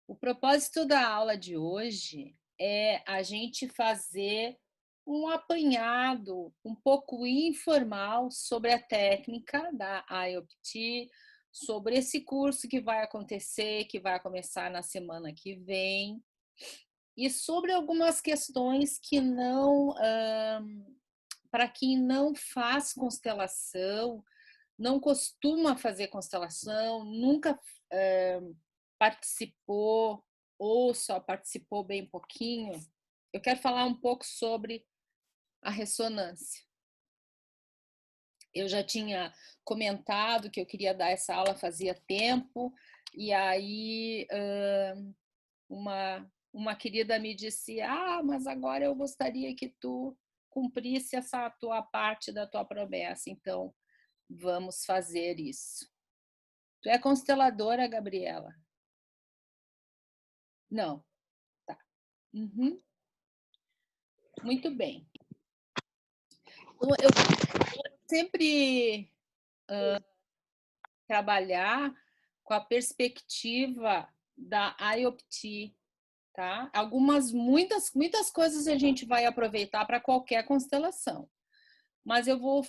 O propósito da aula de hoje é a gente fazer um apanhado um pouco informal sobre a técnica da IOPT, sobre esse curso que vai acontecer, que vai começar na semana que vem, e sobre algumas questões que não, para quem não faz constelação, não costuma fazer constelação, nunca participou ou só participou bem pouquinho, eu quero falar um pouco sobre a ressonância. Eu já tinha comentado que eu queria dar essa aula fazia tempo, e aí uma querida me disse: ah, mas agora eu gostaria que tu cumprisse essa tua parte da tua promessa, então vamos fazer isso. Tu é consteladora, Gabriela? Não, tá. Uhum. Muito bem. Eu sempre trabalhar com a perspectiva da IOPT, tá? Muitas coisas a gente vai aproveitar para qualquer constelação, mas eu vou,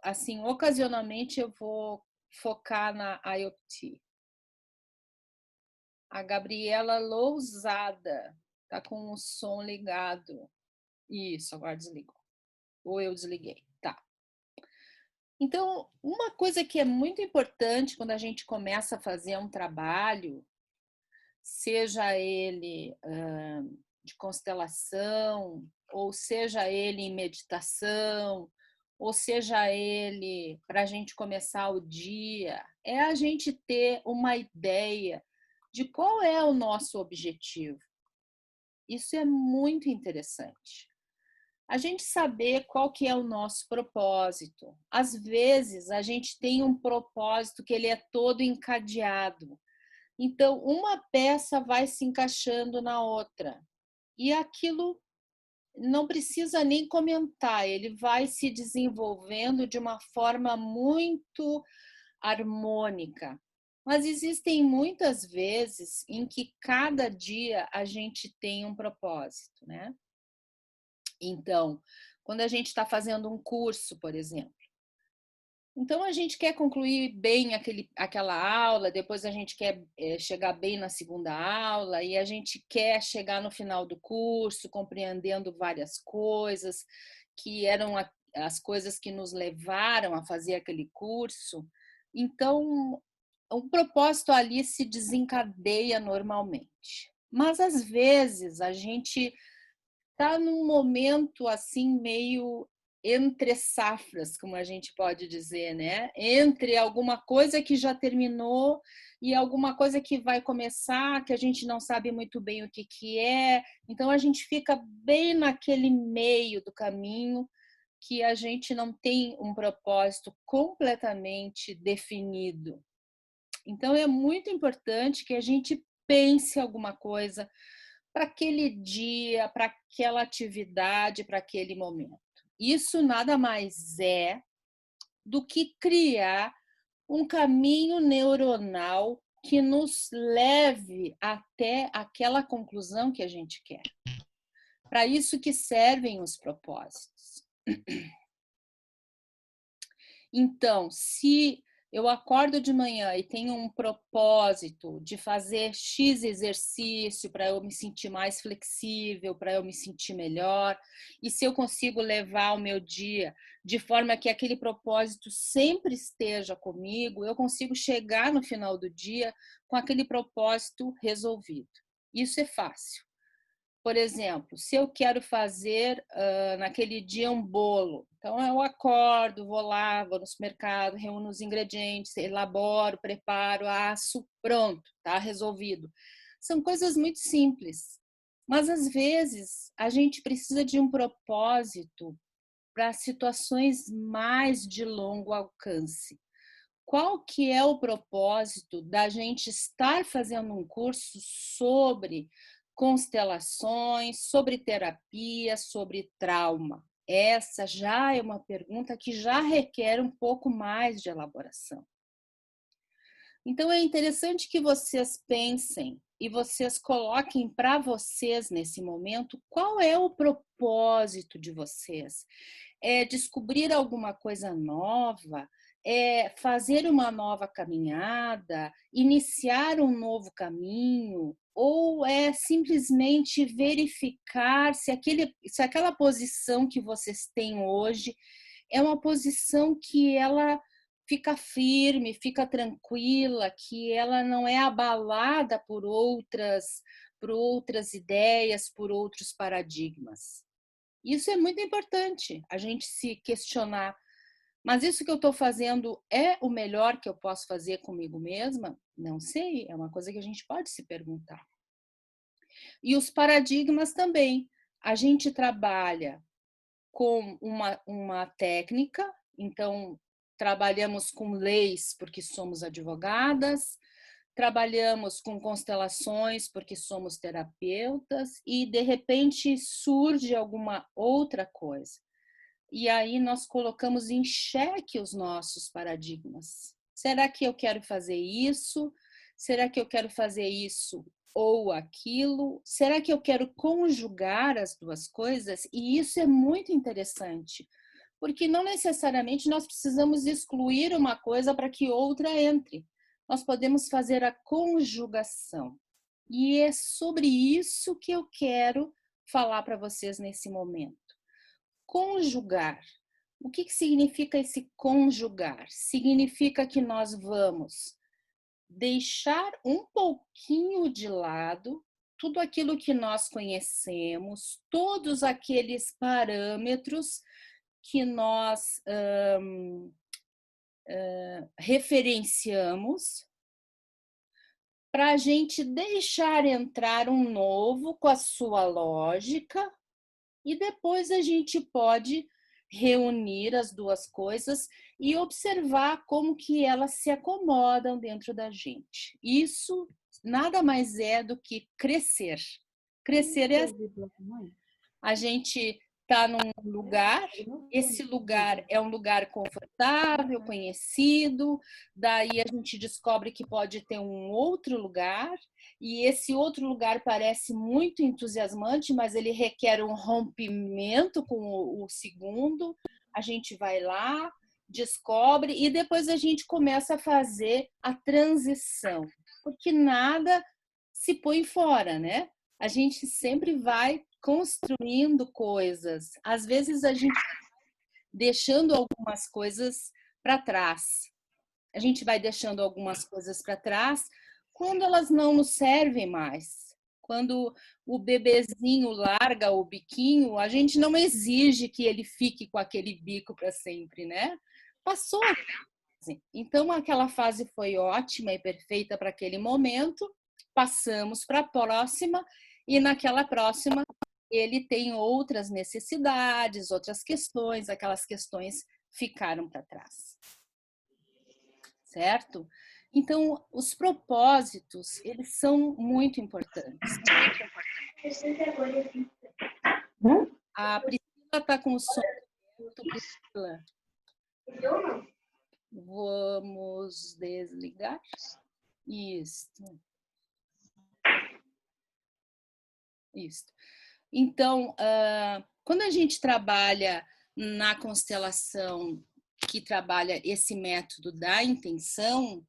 assim, ocasionalmente eu vou focar na IOPT. A Gabriela Lousada tá com o som ligado. Isso, agora desligou. Ou eu desliguei. Tá. Então, uma coisa que é muito importante quando a gente começa a fazer um trabalho, seja ele de constelação, ou seja ele em meditação, ou seja ele para a gente começar o dia, é a gente ter uma ideia de qual é o nosso objetivo. Isso é muito interessante. A gente saber qual que é o nosso propósito. Às vezes, a gente tem um propósito que ele é todo encadeado. Então, uma peça vai se encaixando na outra. E aquilo não precisa nem comentar, ele vai se desenvolvendo de uma forma muito harmônica. Mas existem muitas vezes em que cada dia a gente tem um propósito, né? Então, quando a gente está fazendo um curso, por exemplo, então a gente quer concluir bem aquela aula, depois a gente quer chegar bem na segunda aula e a gente quer chegar no final do curso compreendendo várias coisas que eram as coisas que nos levaram a fazer aquele curso. Então, o propósito ali se desencadeia normalmente. Mas às vezes a gente está num momento assim meio entre safras, como a gente pode dizer, né? Entre alguma coisa que já terminou e alguma coisa que vai começar, que a gente não sabe muito bem o que que é. Então a gente fica bem naquele meio do caminho que a gente não tem um propósito completamente definido. Então é muito importante que a gente pense alguma coisa para aquele dia, para aquela atividade, para aquele momento. Isso nada mais é do que criar um caminho neuronal que nos leve até aquela conclusão que a gente quer. Para isso que servem os propósitos. Então, se eu acordo de manhã e tenho um propósito de fazer X exercício para eu me sentir mais flexível, para eu me sentir melhor, e se eu consigo levar o meu dia de forma que aquele propósito sempre esteja comigo, eu consigo chegar no final do dia com aquele propósito resolvido. Isso é fácil. Por exemplo, se eu quero fazer naquele dia um bolo, então eu acordo, vou lá, vou no supermercado, reúno os ingredientes, elaboro, preparo, asso, pronto, tá resolvido. São coisas muito simples, mas às vezes a gente precisa de um propósito para situações mais de longo alcance. Qual que é o propósito da gente estar fazendo um curso sobre constelações, sobre terapia, sobre trauma? Essa já é uma pergunta que já requer um pouco mais de elaboração. Então é interessante que vocês pensem e vocês coloquem para vocês nesse momento qual é o propósito de vocês. É descobrir alguma coisa nova, é fazer uma nova caminhada, iniciar um novo caminho, ou é simplesmente verificar se aquela posição que vocês têm hoje é uma posição que ela fica firme, fica tranquila, que ela não é abalada por outras ideias, por outros paradigmas. Isso é muito importante, a gente se questionar. Mas isso que eu estou fazendo é o melhor que eu posso fazer comigo mesma? Não sei, é uma coisa que a gente pode se perguntar. E os paradigmas também. A gente trabalha com uma técnica, então trabalhamos com leis porque somos advogadas, trabalhamos com constelações porque somos terapeutas e de repente surge alguma outra coisa. E aí nós colocamos em xeque os nossos paradigmas. Será que eu quero fazer isso? Será que eu quero fazer isso ou aquilo? Será que eu quero conjugar as duas coisas? E isso é muito interessante, porque não necessariamente nós precisamos excluir uma coisa para que outra entre. Nós podemos fazer a conjugação. E é sobre isso que eu quero falar para vocês nesse momento. Conjugar. O que significa esse conjugar? Significa que nós vamos deixar um pouquinho de lado tudo aquilo que nós conhecemos, todos aqueles parâmetros que nós referenciamos, para a gente deixar entrar um novo com a sua lógica, e depois a gente pode reunir as duas coisas e observar como que elas se acomodam dentro da gente. Isso nada mais é do que crescer. Crescer é assim. A gente está num lugar, esse lugar é um lugar confortável, conhecido, daí a gente descobre que pode ter um outro lugar, e esse outro lugar parece muito entusiasmante, mas ele requer um rompimento com o segundo. A gente vai lá, descobre, e depois a gente começa a fazer a transição, porque nada se põe fora, né? A gente sempre vai construindo coisas. Às vezes a gente deixando algumas coisas para trás. A gente vai deixando algumas coisas para trás quando elas não nos servem mais. Quando o bebezinho larga o biquinho, a gente não exige que ele fique com aquele bico para sempre, né? Passou. Então aquela fase foi ótima e perfeita para aquele momento. Passamos para a próxima e naquela próxima ele tem outras necessidades, outras questões, aquelas questões ficaram para trás. Certo? Então, os propósitos, eles são muito importantes. A Priscila está com o som. Priscila. Vamos desligar. Isso. Isso. Então, quando a gente trabalha na constelação, que trabalha esse método da intenção,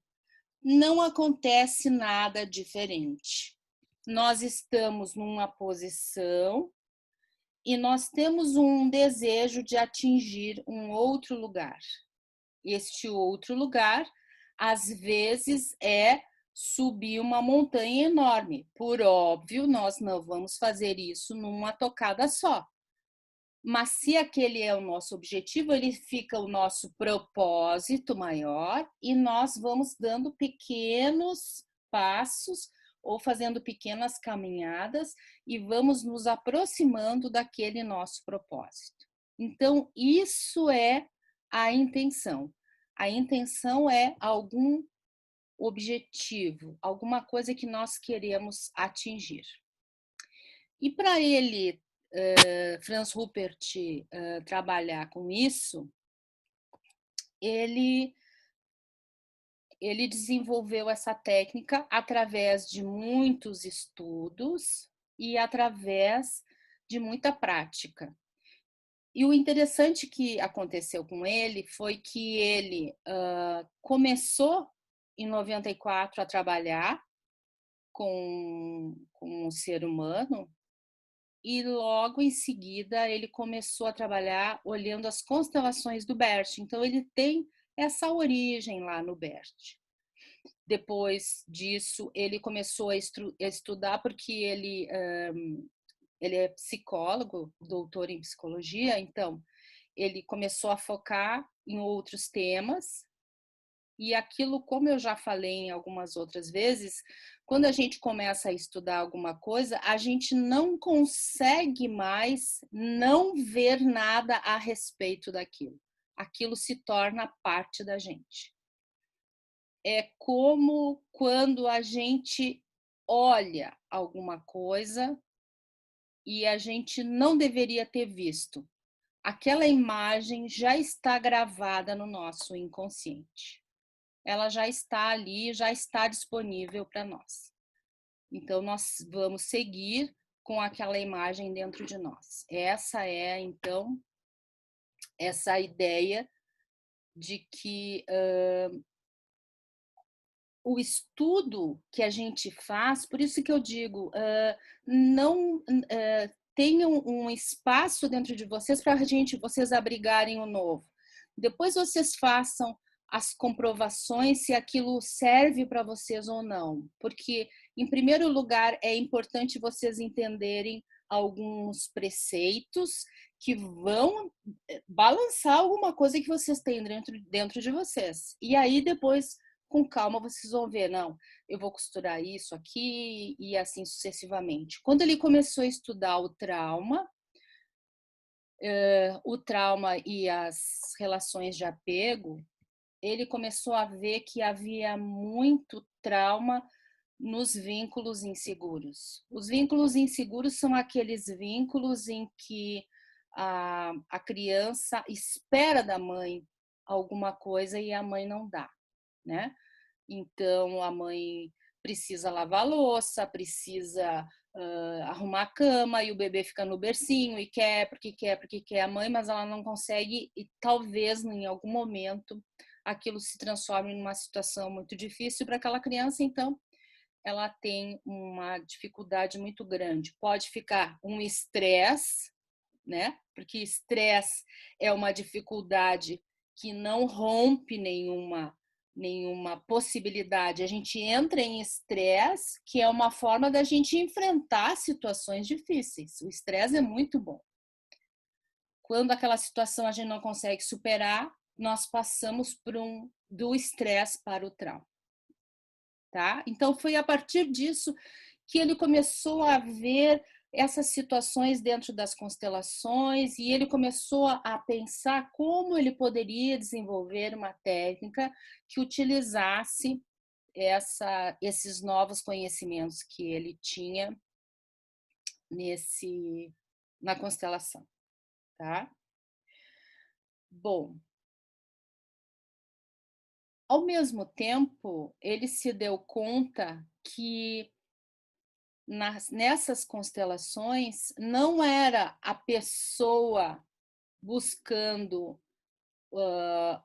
não acontece nada diferente. Nós estamos numa posição e nós temos um desejo de atingir um outro lugar. Este outro lugar, às vezes, é subir uma montanha enorme. Por óbvio, nós não vamos fazer isso numa tocada só. Mas se aquele é o nosso objetivo, ele fica o nosso propósito maior e nós vamos dando pequenos passos ou fazendo pequenas caminhadas e vamos nos aproximando daquele nosso propósito. Então, isso é a intenção. A intenção é algum objetivo, alguma coisa que nós queremos atingir. E para ele, Franz Ruppert, trabalhar com isso, ele ele desenvolveu essa técnica através de muitos estudos e através de muita prática. E o interessante que aconteceu com ele foi que ele começou em 94 a trabalhar com o ser humano e logo em seguida ele começou a trabalhar olhando as constelações do Bert. Então ele tem essa origem lá no Bert. Depois disso ele começou a estudar porque ele é psicólogo, doutor em psicologia, então ele começou a focar em outros temas. E aquilo, como eu já falei em algumas outras vezes, quando a gente começa a estudar alguma coisa, a gente não consegue mais não ver nada a respeito daquilo. Aquilo se torna parte da gente. É como quando a gente olha alguma coisa e a gente não deveria ter visto. Aquela imagem já está gravada no nosso inconsciente. Ela já está ali, já está disponível para nós. Então, nós vamos seguir com aquela imagem dentro de nós. Essa é, então, essa ideia de que o estudo que a gente faz, por isso que eu digo, não tenham um espaço dentro de vocês para vocês abrigarem o novo. Depois vocês façam as comprovações se aquilo serve para vocês ou não, porque em primeiro lugar é importante vocês entenderem alguns preceitos que vão balançar alguma coisa que vocês têm dentro de vocês. E aí depois com calma vocês vão ver, não, eu vou costurar isso aqui e assim sucessivamente. Quando ele começou a estudar o trauma e as relações de apego, ele começou a ver que havia muito trauma nos vínculos inseguros. Os vínculos inseguros são aqueles vínculos em que a criança espera da mãe alguma coisa e a mãe não dá, né? Então, a mãe precisa lavar a louça, precisa arrumar a cama e o bebê fica no bercinho e quer, porque quer a mãe, mas ela não consegue e talvez em algum momento aquilo se transforme numa situação muito difícil para aquela criança, então ela tem uma dificuldade muito grande. Pode ficar um estresse, né? Porque estresse é uma dificuldade que não rompe nenhuma possibilidade. A gente entra em estresse, que é uma forma da gente enfrentar situações difíceis. O estresse é muito bom. Quando aquela situação a gente não consegue superar, nós passamos do estresse para o trauma. Tá? Então foi a partir disso que ele começou a ver essas situações dentro das constelações e ele começou a pensar como ele poderia desenvolver uma técnica que utilizasse esses novos conhecimentos que ele tinha na constelação, tá? Bom, ao mesmo tempo, ele se deu conta que nessas constelações não era a pessoa buscando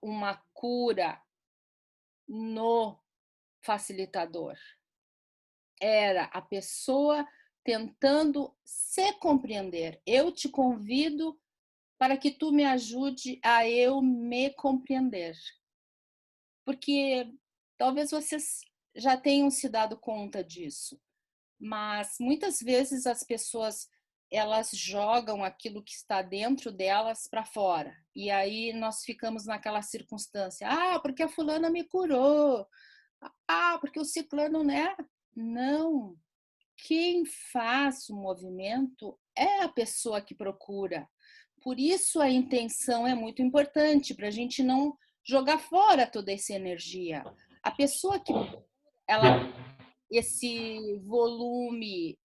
uma cura no facilitador, era a pessoa tentando se compreender. Eu te convido para que tu me ajude a eu me compreender. Porque talvez vocês já tenham se dado conta disso, mas muitas vezes as pessoas elas jogam aquilo que está dentro delas para fora. E aí nós ficamos naquela circunstância, porque a fulana me curou. Porque o ciclano, né? Não. Quem faz o movimento é a pessoa que procura. Por isso a intenção é muito importante para a gente não jogar fora toda essa energia. A pessoa que ela esse volume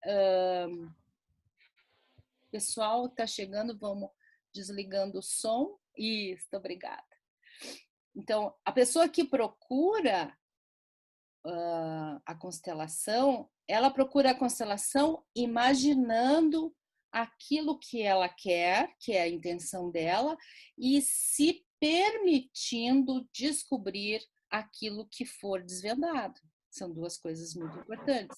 pessoal está chegando, vamos desligando o som. Isso, obrigada. Então, a pessoa que procura, a constelação, ela procura a constelação imaginando aquilo que ela quer, que é a intenção dela, e se permitindo descobrir aquilo que for desvendado. São duas coisas muito importantes.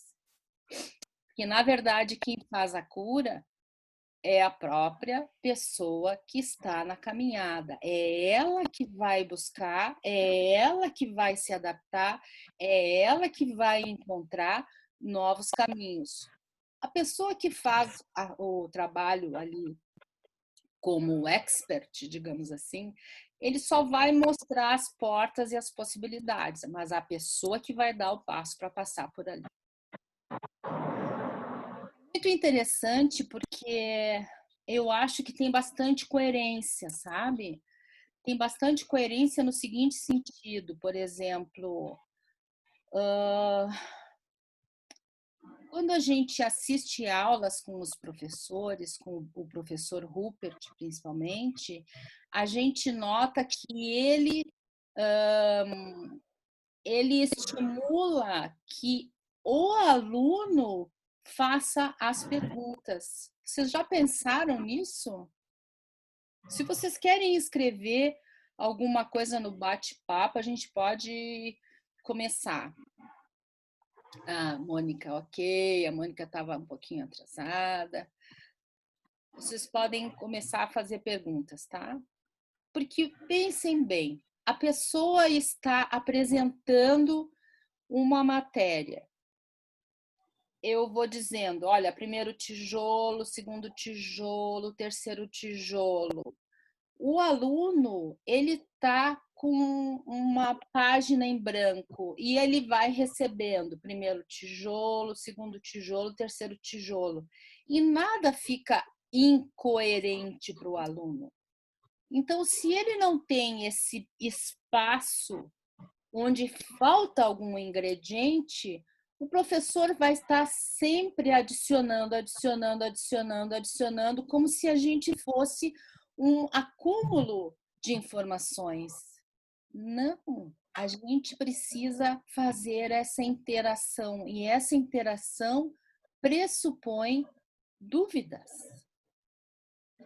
Porque, na verdade, quem faz a cura é a própria pessoa que está na caminhada. É ela que vai buscar, é ela que vai se adaptar, é ela que vai encontrar novos caminhos. A pessoa que faz o trabalho ali como expert, digamos assim, ele só vai mostrar as portas e as possibilidades, mas a pessoa que vai dar o passo para passar por ali. Muito interessante porque eu acho que tem bastante coerência, sabe? Tem bastante coerência no seguinte sentido, por exemplo, quando a gente assiste aulas com os professores, com o professor Rupert principalmente, a gente nota que ele estimula que o aluno faça as perguntas. Vocês já pensaram nisso? Se vocês querem escrever alguma coisa no bate-papo, a gente pode começar. Ah, Mônica, ok. A Mônica estava um pouquinho atrasada. Vocês podem começar a fazer perguntas, tá? Porque pensem bem, a pessoa está apresentando uma matéria. Eu vou dizendo, olha, primeiro tijolo, segundo tijolo, terceiro tijolo. O aluno, ele está com uma página em branco e ele vai recebendo primeiro tijolo, segundo tijolo, terceiro tijolo. E nada fica incoerente para o aluno. Então, se ele não tem esse espaço onde falta algum ingrediente, o professor vai estar sempre adicionando, adicionando, adicionando, adicionando, como se a gente fosse um acúmulo de informações. Não, a gente precisa fazer essa interação, e essa interação pressupõe dúvidas.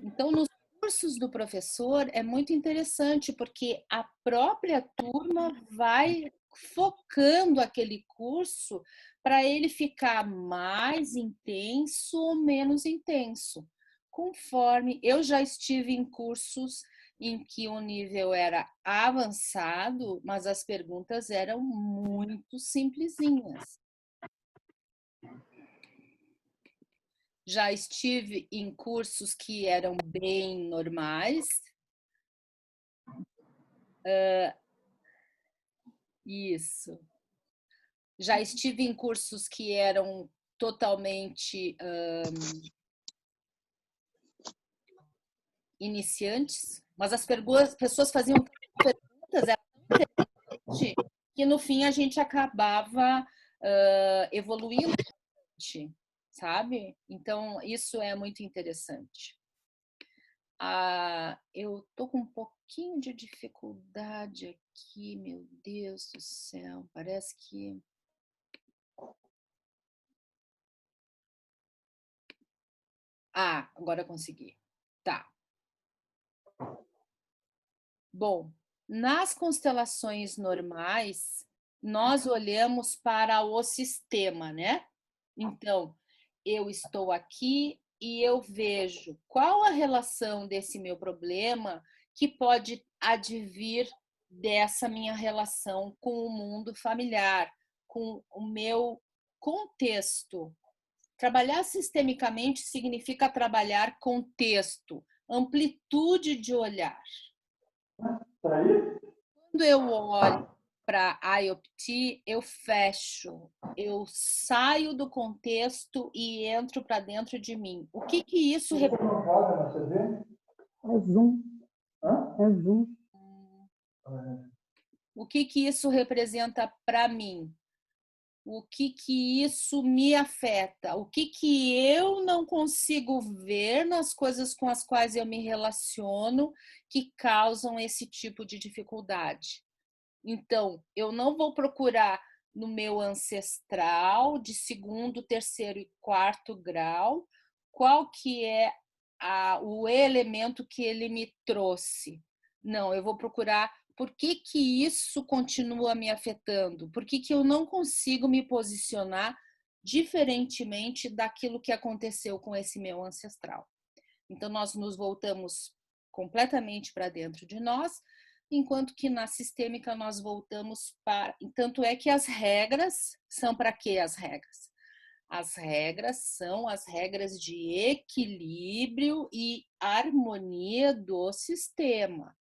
Então, nos cursos do professor é muito interessante, porque a própria turma vai focando aquele curso para ele ficar mais intenso ou menos intenso. Conforme eu já estive em cursos em que o nível era avançado, mas as perguntas eram muito simplesinhas. Já estive em cursos que eram bem normais. Isso. Já estive em cursos que eram totalmente iniciantes, mas as pessoas faziam perguntas que no fim a gente acabava evoluindo, sabe? Então, isso é muito interessante. Eu tô com um pouquinho de dificuldade aqui, meu Deus do céu, parece que... agora eu consegui. Tá. Bom, nas constelações normais, nós olhamos para o sistema, né? Então, eu estou aqui e eu vejo qual a relação desse meu problema que pode advir dessa minha relação com o mundo familiar, com o meu contexto. Trabalhar sistemicamente significa trabalhar contexto, amplitude de olhar. Quando eu olho para a IOPT, eu fecho, eu saio do contexto e entro para dentro de mim. O que isso representa? É Zoom. É Zoom. O que isso representa para mim? O que isso me afeta? O que eu não consigo ver nas coisas com as quais eu me relaciono que causam esse tipo de dificuldade? Então, eu não vou procurar no meu ancestral de segundo, terceiro e quarto grau, qual que é o elemento que ele me trouxe. Não, eu vou procurar por que isso continua me afetando, por que eu não consigo me posicionar diferentemente daquilo que aconteceu com esse meu ancestral. Então, nós nos voltamos completamente para dentro de nós, enquanto que na sistêmica nós voltamos para... Tanto é que as regras são para quê as regras? As regras são as regras de equilíbrio e harmonia do sistema.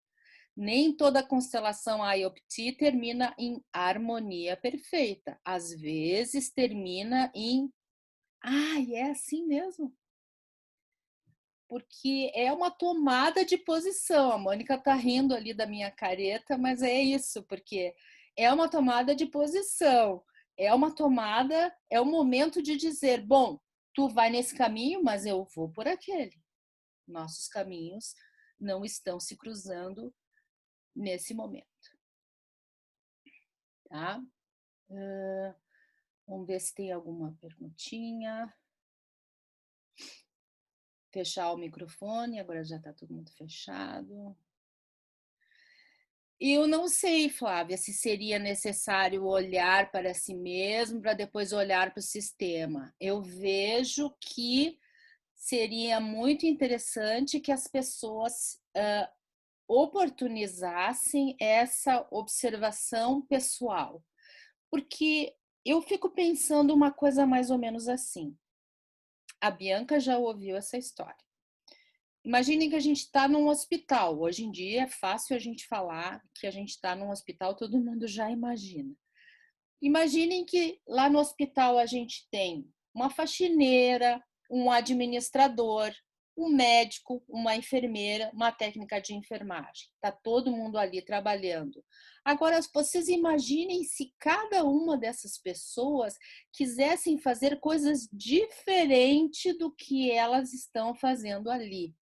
Nem toda constelação Ayopti termina em harmonia perfeita. Às vezes termina em... é assim mesmo? Porque é uma tomada de posição. A Mônica está rindo ali da minha careta, mas é isso, porque é uma tomada de posição. É uma tomada, é o momento de dizer, bom, tu vai nesse caminho, mas eu vou por aquele. Nossos caminhos não estão se cruzando nesse momento. Tá? Vamos ver se tem alguma perguntinha. Fechar o microfone, agora já está todo mundo fechado. Eu não sei, Flávia, se seria necessário olhar para si mesmo para depois olhar para o sistema. Eu vejo que seria muito interessante que as pessoas oportunizassem essa observação pessoal, porque eu fico pensando uma coisa mais ou menos assim. A Bianca já ouviu essa história. Imaginem que a gente está num hospital. Hoje em dia é fácil a gente falar que a gente está num hospital, todo mundo já imagina. Imaginem que lá no hospital a gente tem uma faxineira, um administrador, um médico, uma enfermeira, uma técnica de enfermagem. Está todo mundo ali trabalhando. Agora, vocês imaginem se cada uma dessas pessoas quisessem fazer coisas diferentes do que elas estão fazendo ali.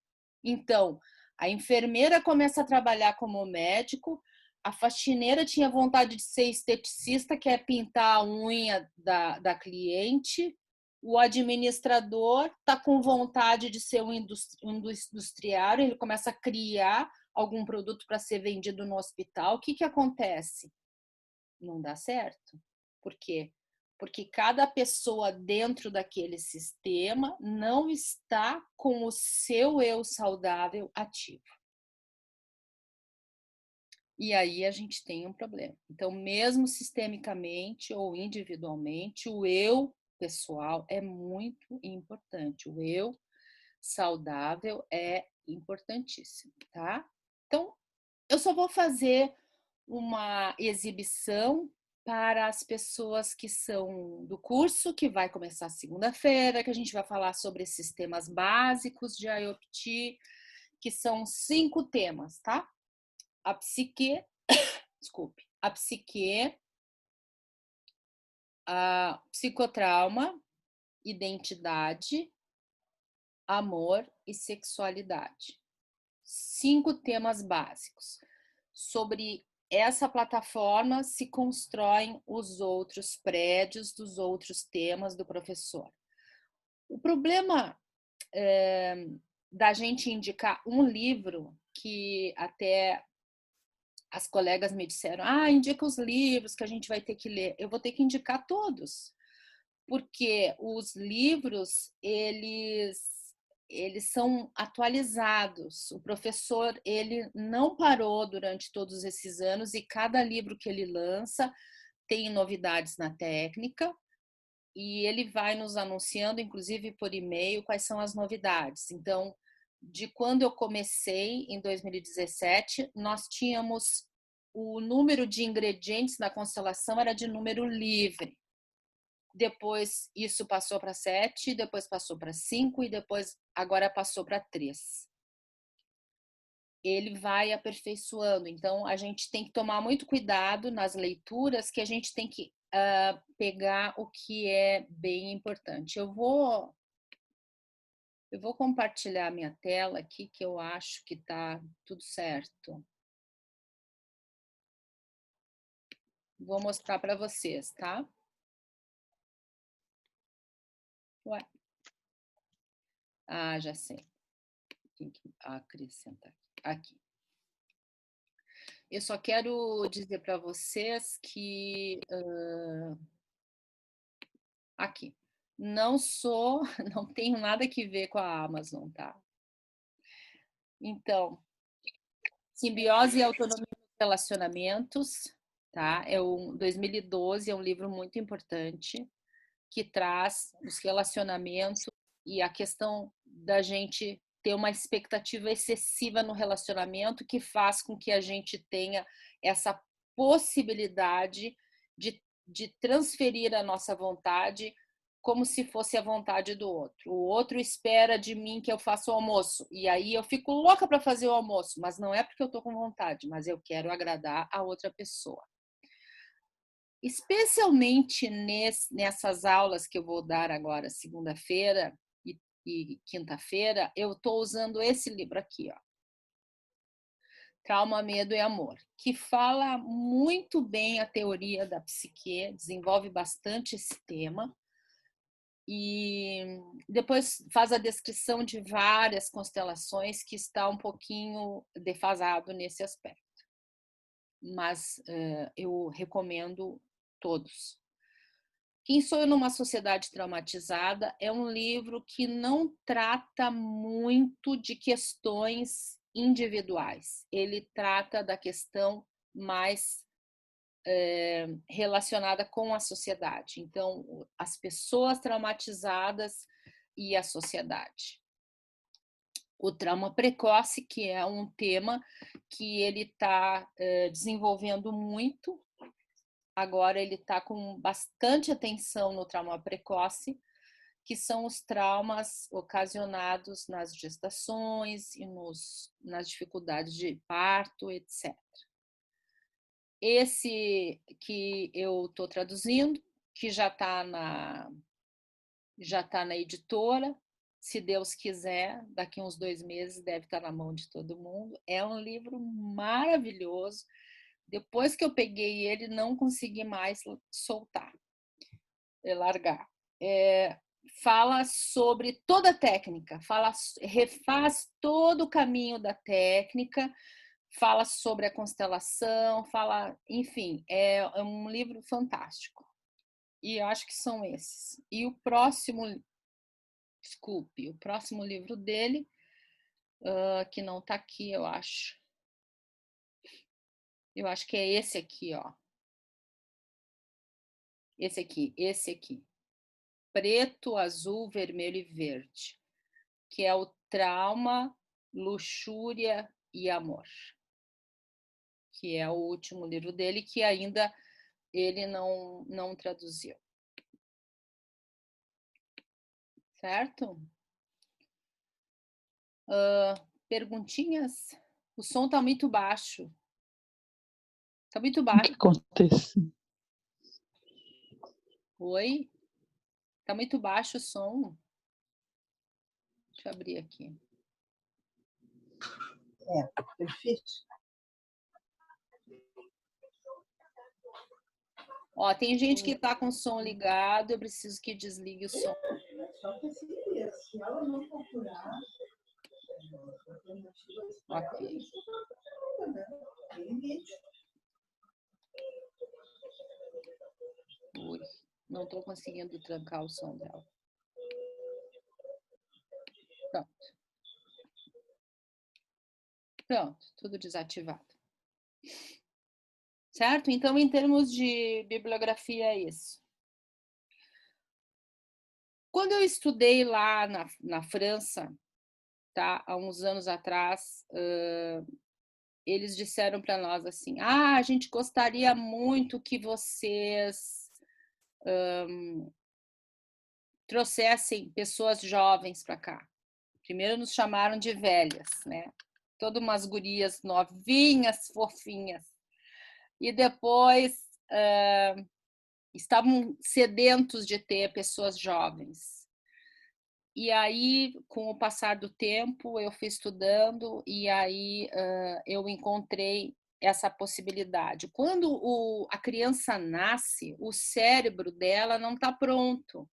Então, a enfermeira começa a trabalhar como médico, a faxineira tinha vontade de ser esteticista, quer pintar a unha da cliente, o administrador está com vontade de ser um industriário, ele começa a criar algum produto para ser vendido no hospital. O que acontece? Não dá certo. Por quê? Porque cada pessoa dentro daquele sistema não está com o seu eu saudável ativo. E aí a gente tem um problema. Então, mesmo sistemicamente ou individualmente, o eu pessoal é muito importante. O eu saudável é importantíssimo, tá? Então, eu só vou fazer uma exibição para as pessoas que são do curso, que vai começar segunda-feira, que a gente vai falar sobre esses temas básicos de IOPT, que são 5 temas, tá? A psique, a psique, a psicotrauma, identidade, amor e sexualidade. 5 temas básicos. Sobre essa plataforma se constroem os outros prédios dos outros temas do professor. O problema da gente indicar um livro que até as colegas me disseram, indica os livros que a gente vai ter que ler. Eu vou ter que indicar todos, porque os livros, eles são atualizados. O professor, ele não parou durante todos esses anos e cada livro que ele lança tem novidades na técnica e ele vai nos anunciando, inclusive por e-mail, quais são as novidades. Então, de quando eu comecei, em 2017, nós tínhamos o número de ingredientes na constelação era de número livre. Depois isso passou para 7, depois passou para 5 e depois agora passou para 3. Ele vai aperfeiçoando. Então, a gente tem que tomar muito cuidado nas leituras, que a gente tem que pegar o que é bem importante. Eu vou compartilhar a minha tela aqui, que eu acho que está tudo certo. Vou mostrar para vocês, tá? Ué. Ah, já sei. Tem que acrescentar aqui. Eu só quero dizer para vocês que aqui não tenho nada que ver com a Amazon, tá? Então, Simbiose e Autonomia nos Relacionamentos, tá? 2012, é um livro muito importante que traz os relacionamentos e a questão da gente ter uma expectativa excessiva no relacionamento que faz com que a gente tenha essa possibilidade de transferir a nossa vontade como se fosse a vontade do outro. O outro espera de mim que eu faça o almoço e aí eu fico louca para fazer o almoço, mas não é porque eu estou com vontade, mas eu quero agradar a outra pessoa. Especialmente nessas aulas que eu vou dar agora, segunda-feira e quinta-feira, eu estou usando esse livro aqui, ó, Trauma, Medo e Amor, que fala muito bem a teoria da psique, desenvolve bastante esse tema, e depois faz a descrição de várias constelações que está um pouquinho defasado nesse aspecto. Mas eu recomendo todos. Quem Sou Eu numa Sociedade Traumatizada é um livro que não trata muito de questões individuais. Ele trata da questão mais relacionada com a sociedade. Então, as pessoas traumatizadas e a sociedade. O trauma precoce, que é um tema que ele está desenvolvendo muito. Agora ele está com bastante atenção no trauma precoce, que são os traumas ocasionados nas gestações e nas dificuldades de parto, etc. Esse que eu estou traduzindo, que já está na editora, se Deus quiser, daqui uns 2 meses deve estar na mão de todo mundo. É um livro maravilhoso. Depois que eu peguei ele, não consegui mais soltar, largar. Fala sobre toda a técnica, refaz todo o caminho da técnica, fala sobre a constelação, enfim, é um livro fantástico. E eu acho que são esses. E o próximo livro dele, que não está aqui, eu acho. Eu acho que é esse aqui, ó. Esse aqui. Preto, azul, vermelho e verde. Que é o Trauma, Luxúria e Amor. Que é o último livro dele, que ainda ele não traduziu. Certo? Perguntinhas? O som está muito baixo. Está muito baixo. O que acontece? Oi? Está muito baixo o som. Deixa eu abrir aqui. Perfeito. Ó, tem gente que está com o som ligado, eu preciso que desligue o som. Se ela não procurar, Ok. Ui, não estou conseguindo trancar o som dela. Pronto, tudo desativado. Certo? Então, em termos de bibliografia, é isso. Quando eu estudei lá na França, tá, há uns anos atrás, eles disseram para nós assim: a gente gostaria muito que vocês trouxessem pessoas jovens para cá. Primeiro nos chamaram de velhas, né? Todas umas gurias novinhas, fofinhas. E depois estavam sedentos de ter pessoas jovens. E aí, com o passar do tempo, eu fui estudando e aí eu encontrei essa possibilidade. Quando a criança nasce, o cérebro dela não está pronto.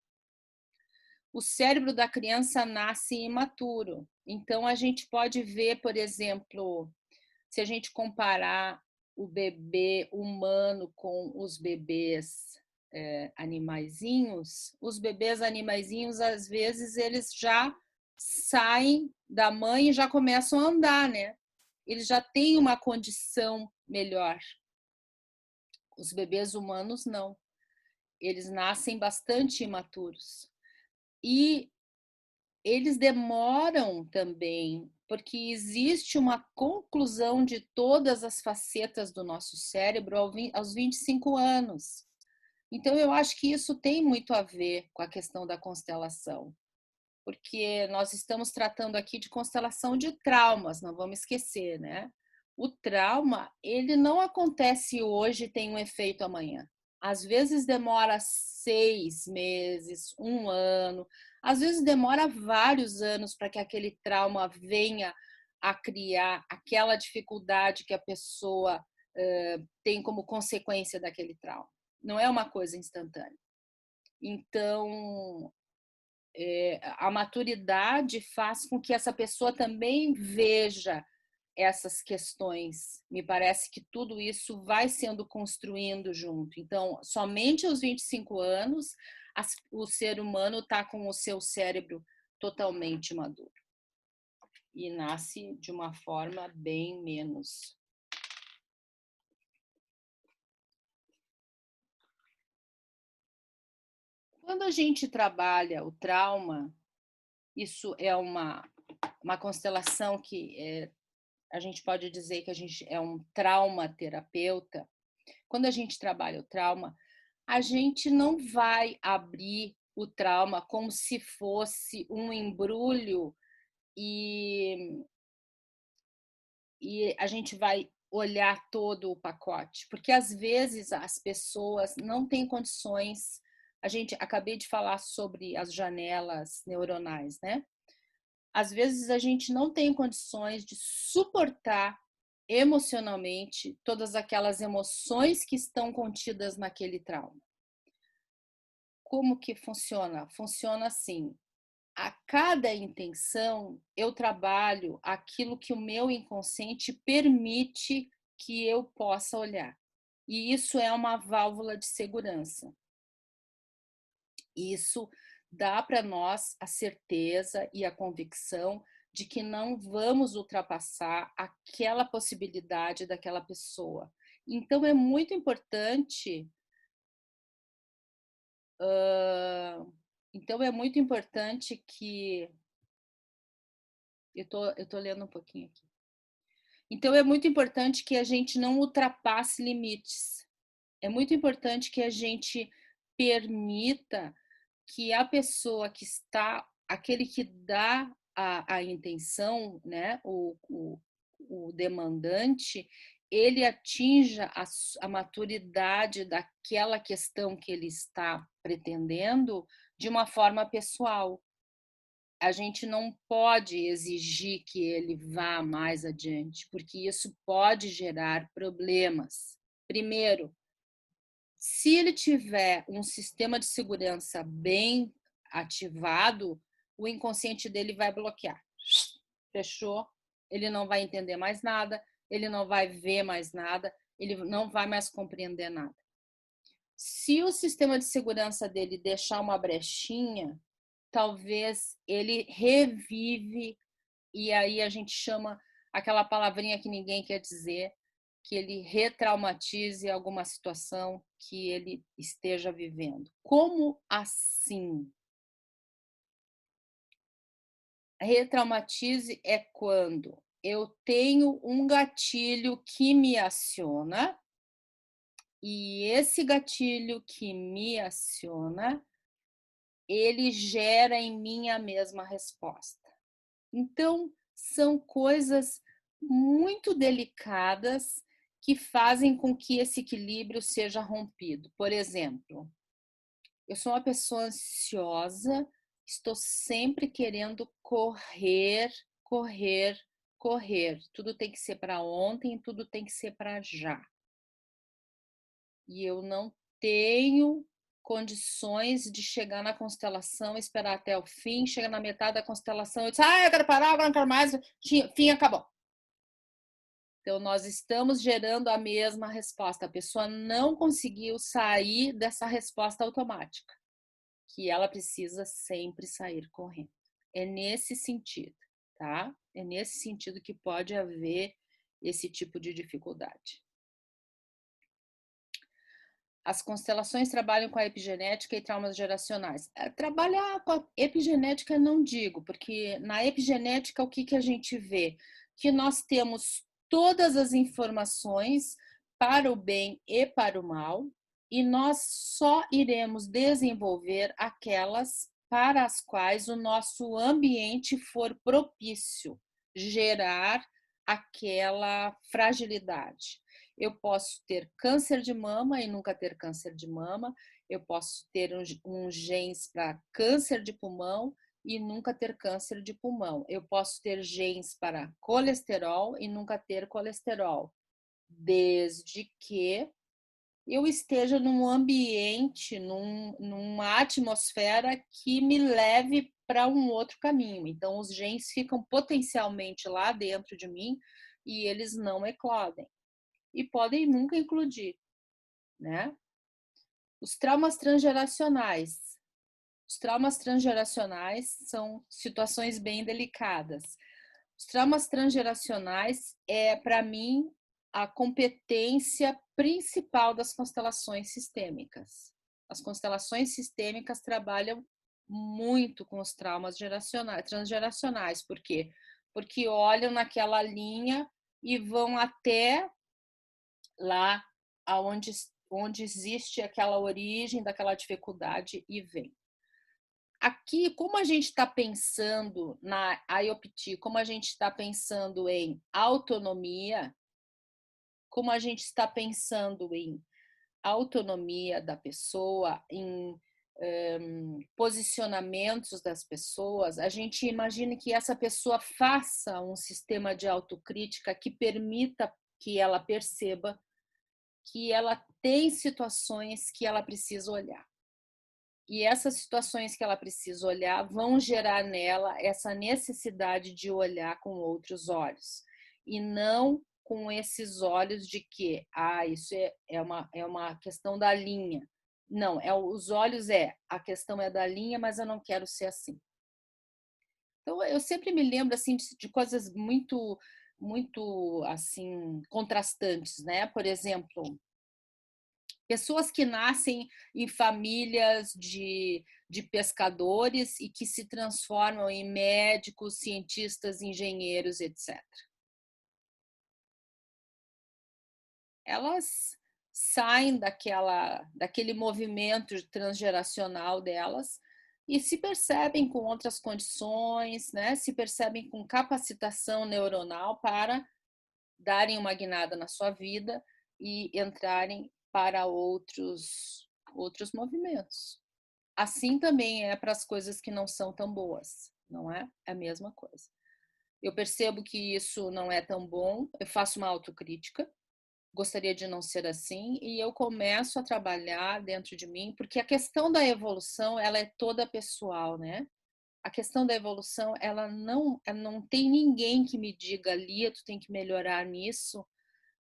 O cérebro da criança nasce imaturo. Então, a gente pode ver, por exemplo, se a gente comparar o bebê humano com os bebês animaizinhos, os bebês animaizinhos, às vezes, eles já saem da mãe e já começam a andar, né? Eles já têm uma condição melhor. Os bebês humanos, não. Eles nascem bastante imaturos. E eles demoram também, porque existe uma conclusão de todas as facetas do nosso cérebro aos 25 anos. Então, eu acho que isso tem muito a ver com a questão da constelação, porque nós estamos tratando aqui de constelação de traumas, não vamos esquecer, né? O trauma, ele não acontece hoje e tem um efeito amanhã. Às vezes demora 6 meses, 1 ano, às vezes demora vários anos para que aquele trauma venha a criar aquela dificuldade que a pessoa tem como consequência daquele trauma. Não é uma coisa instantânea. Então, a maturidade faz com que essa pessoa também veja essas questões. Me parece que tudo isso vai sendo construindo junto. Então, somente aos 25 anos, o ser humano está com o seu cérebro totalmente maduro. E nasce de uma forma bem menos. Quando a gente trabalha o trauma, isso é uma constelação que a gente pode dizer que a gente é um traumaterapeuta. Quando a gente trabalha o trauma, a gente não vai abrir o trauma como se fosse um embrulho e a gente vai olhar todo o pacote, porque às vezes as pessoas não têm condições. Acabei de falar sobre as janelas neuronais, né? Às vezes a gente não tem condições de suportar emocionalmente todas aquelas emoções que estão contidas naquele trauma. Como que funciona? Funciona assim: a cada intenção eu trabalho aquilo que o meu inconsciente permite que eu possa olhar. E isso é uma válvula de segurança. Isso dá para nós a certeza e a convicção de que não vamos ultrapassar aquela possibilidade daquela pessoa. Então, é muito importante. Então, é muito importante que. Eu tô lendo um pouquinho aqui. Então, é muito importante que a gente não ultrapasse limites. É muito importante que a gente permita que a pessoa que está, aquele que dá a intenção, né, o demandante, ele atinja a maturidade daquela questão que ele está pretendendo de uma forma pessoal. A gente não pode exigir que ele vá mais adiante, porque isso pode gerar problemas. Primeiro, se ele tiver um sistema de segurança bem ativado, o inconsciente dele vai bloquear. Fechou? Ele não vai entender mais nada, ele não vai ver mais nada, ele não vai mais compreender nada. Se o sistema de segurança dele deixar uma brechinha, talvez ele revive, e aí a gente chama aquela palavrinha que ninguém quer dizer, que ele retraumatize alguma situação que ele esteja vivendo. Como assim? Retraumatize é quando eu tenho um gatilho que me aciona e esse gatilho que me aciona, ele gera em mim a mesma resposta. Então, são coisas muito delicadas que fazem com que esse equilíbrio seja rompido. Por exemplo, eu sou uma pessoa ansiosa, estou sempre querendo correr, correr, correr, tudo tem que ser para ontem, tudo tem que ser para já. E eu não tenho condições de chegar na constelação, esperar até o fim, chegar na metade da constelação, eu disse, eu quero parar, agora não quero mais, fim, acabou. Então, nós estamos gerando a mesma resposta. A pessoa não conseguiu sair dessa resposta automática, que ela precisa sempre sair correndo. É nesse sentido, tá? É nesse sentido que pode haver esse tipo de dificuldade. As constelações trabalham com a epigenética e traumas geracionais. Trabalhar com a epigenética não digo, porque na epigenética o que a gente vê? Que nós temos todas as informações para o bem e para o mal, e nós só iremos desenvolver aquelas para as quais o nosso ambiente for propício, gerar aquela fragilidade. Eu posso ter câncer de mama e nunca ter câncer de mama. Eu posso ter um genes para câncer de pulmão e nunca ter câncer de pulmão. Eu posso ter genes para colesterol e nunca ter colesterol, desde que eu esteja num ambiente, numa atmosfera que me leve para um outro caminho. Então, os genes ficam potencialmente lá dentro de mim e eles não eclodem. E podem nunca eclodir, né? Os traumas transgeracionais. Os traumas transgeracionais são situações bem delicadas. Os traumas transgeracionais é, para mim, a competência principal das constelações sistêmicas. As constelações sistêmicas trabalham muito com os traumas transgeracionais. Por quê? Porque olham naquela linha e vão até lá onde existe aquela origem daquela dificuldade e vem. Aqui, como a gente está pensando na IOPT, como a gente está pensando em autonomia, como a gente está pensando em autonomia da pessoa, em posicionamentos das pessoas, a gente imagina que essa pessoa faça um sistema de autocrítica que permita que ela perceba que ela tem situações que ela precisa olhar. E essas situações que ela precisa olhar vão gerar nela essa necessidade de olhar com outros olhos. E não com esses olhos de que, isso é uma questão da linha. Não, os olhos a questão é da linha, mas eu não quero ser assim. Então, eu sempre me lembro assim, de coisas muito assim, contrastantes, né? Por exemplo, pessoas que nascem em famílias de pescadores e que se transformam em médicos, cientistas, engenheiros, etc. Elas saem daquele movimento transgeracional delas e se percebem com outras condições, né? Se percebem com capacitação neuronal para darem uma guinada na sua vida e entrarem para outros movimentos. Assim também é para as coisas que não são tão boas, não é? É a mesma coisa. Eu percebo que isso não é tão bom, eu faço uma autocrítica, gostaria de não ser assim, e eu começo a trabalhar dentro de mim, porque a questão da evolução, ela é toda pessoal, né? A questão da evolução, ela não tem ninguém que me diga, Lia, tu tem que melhorar nisso,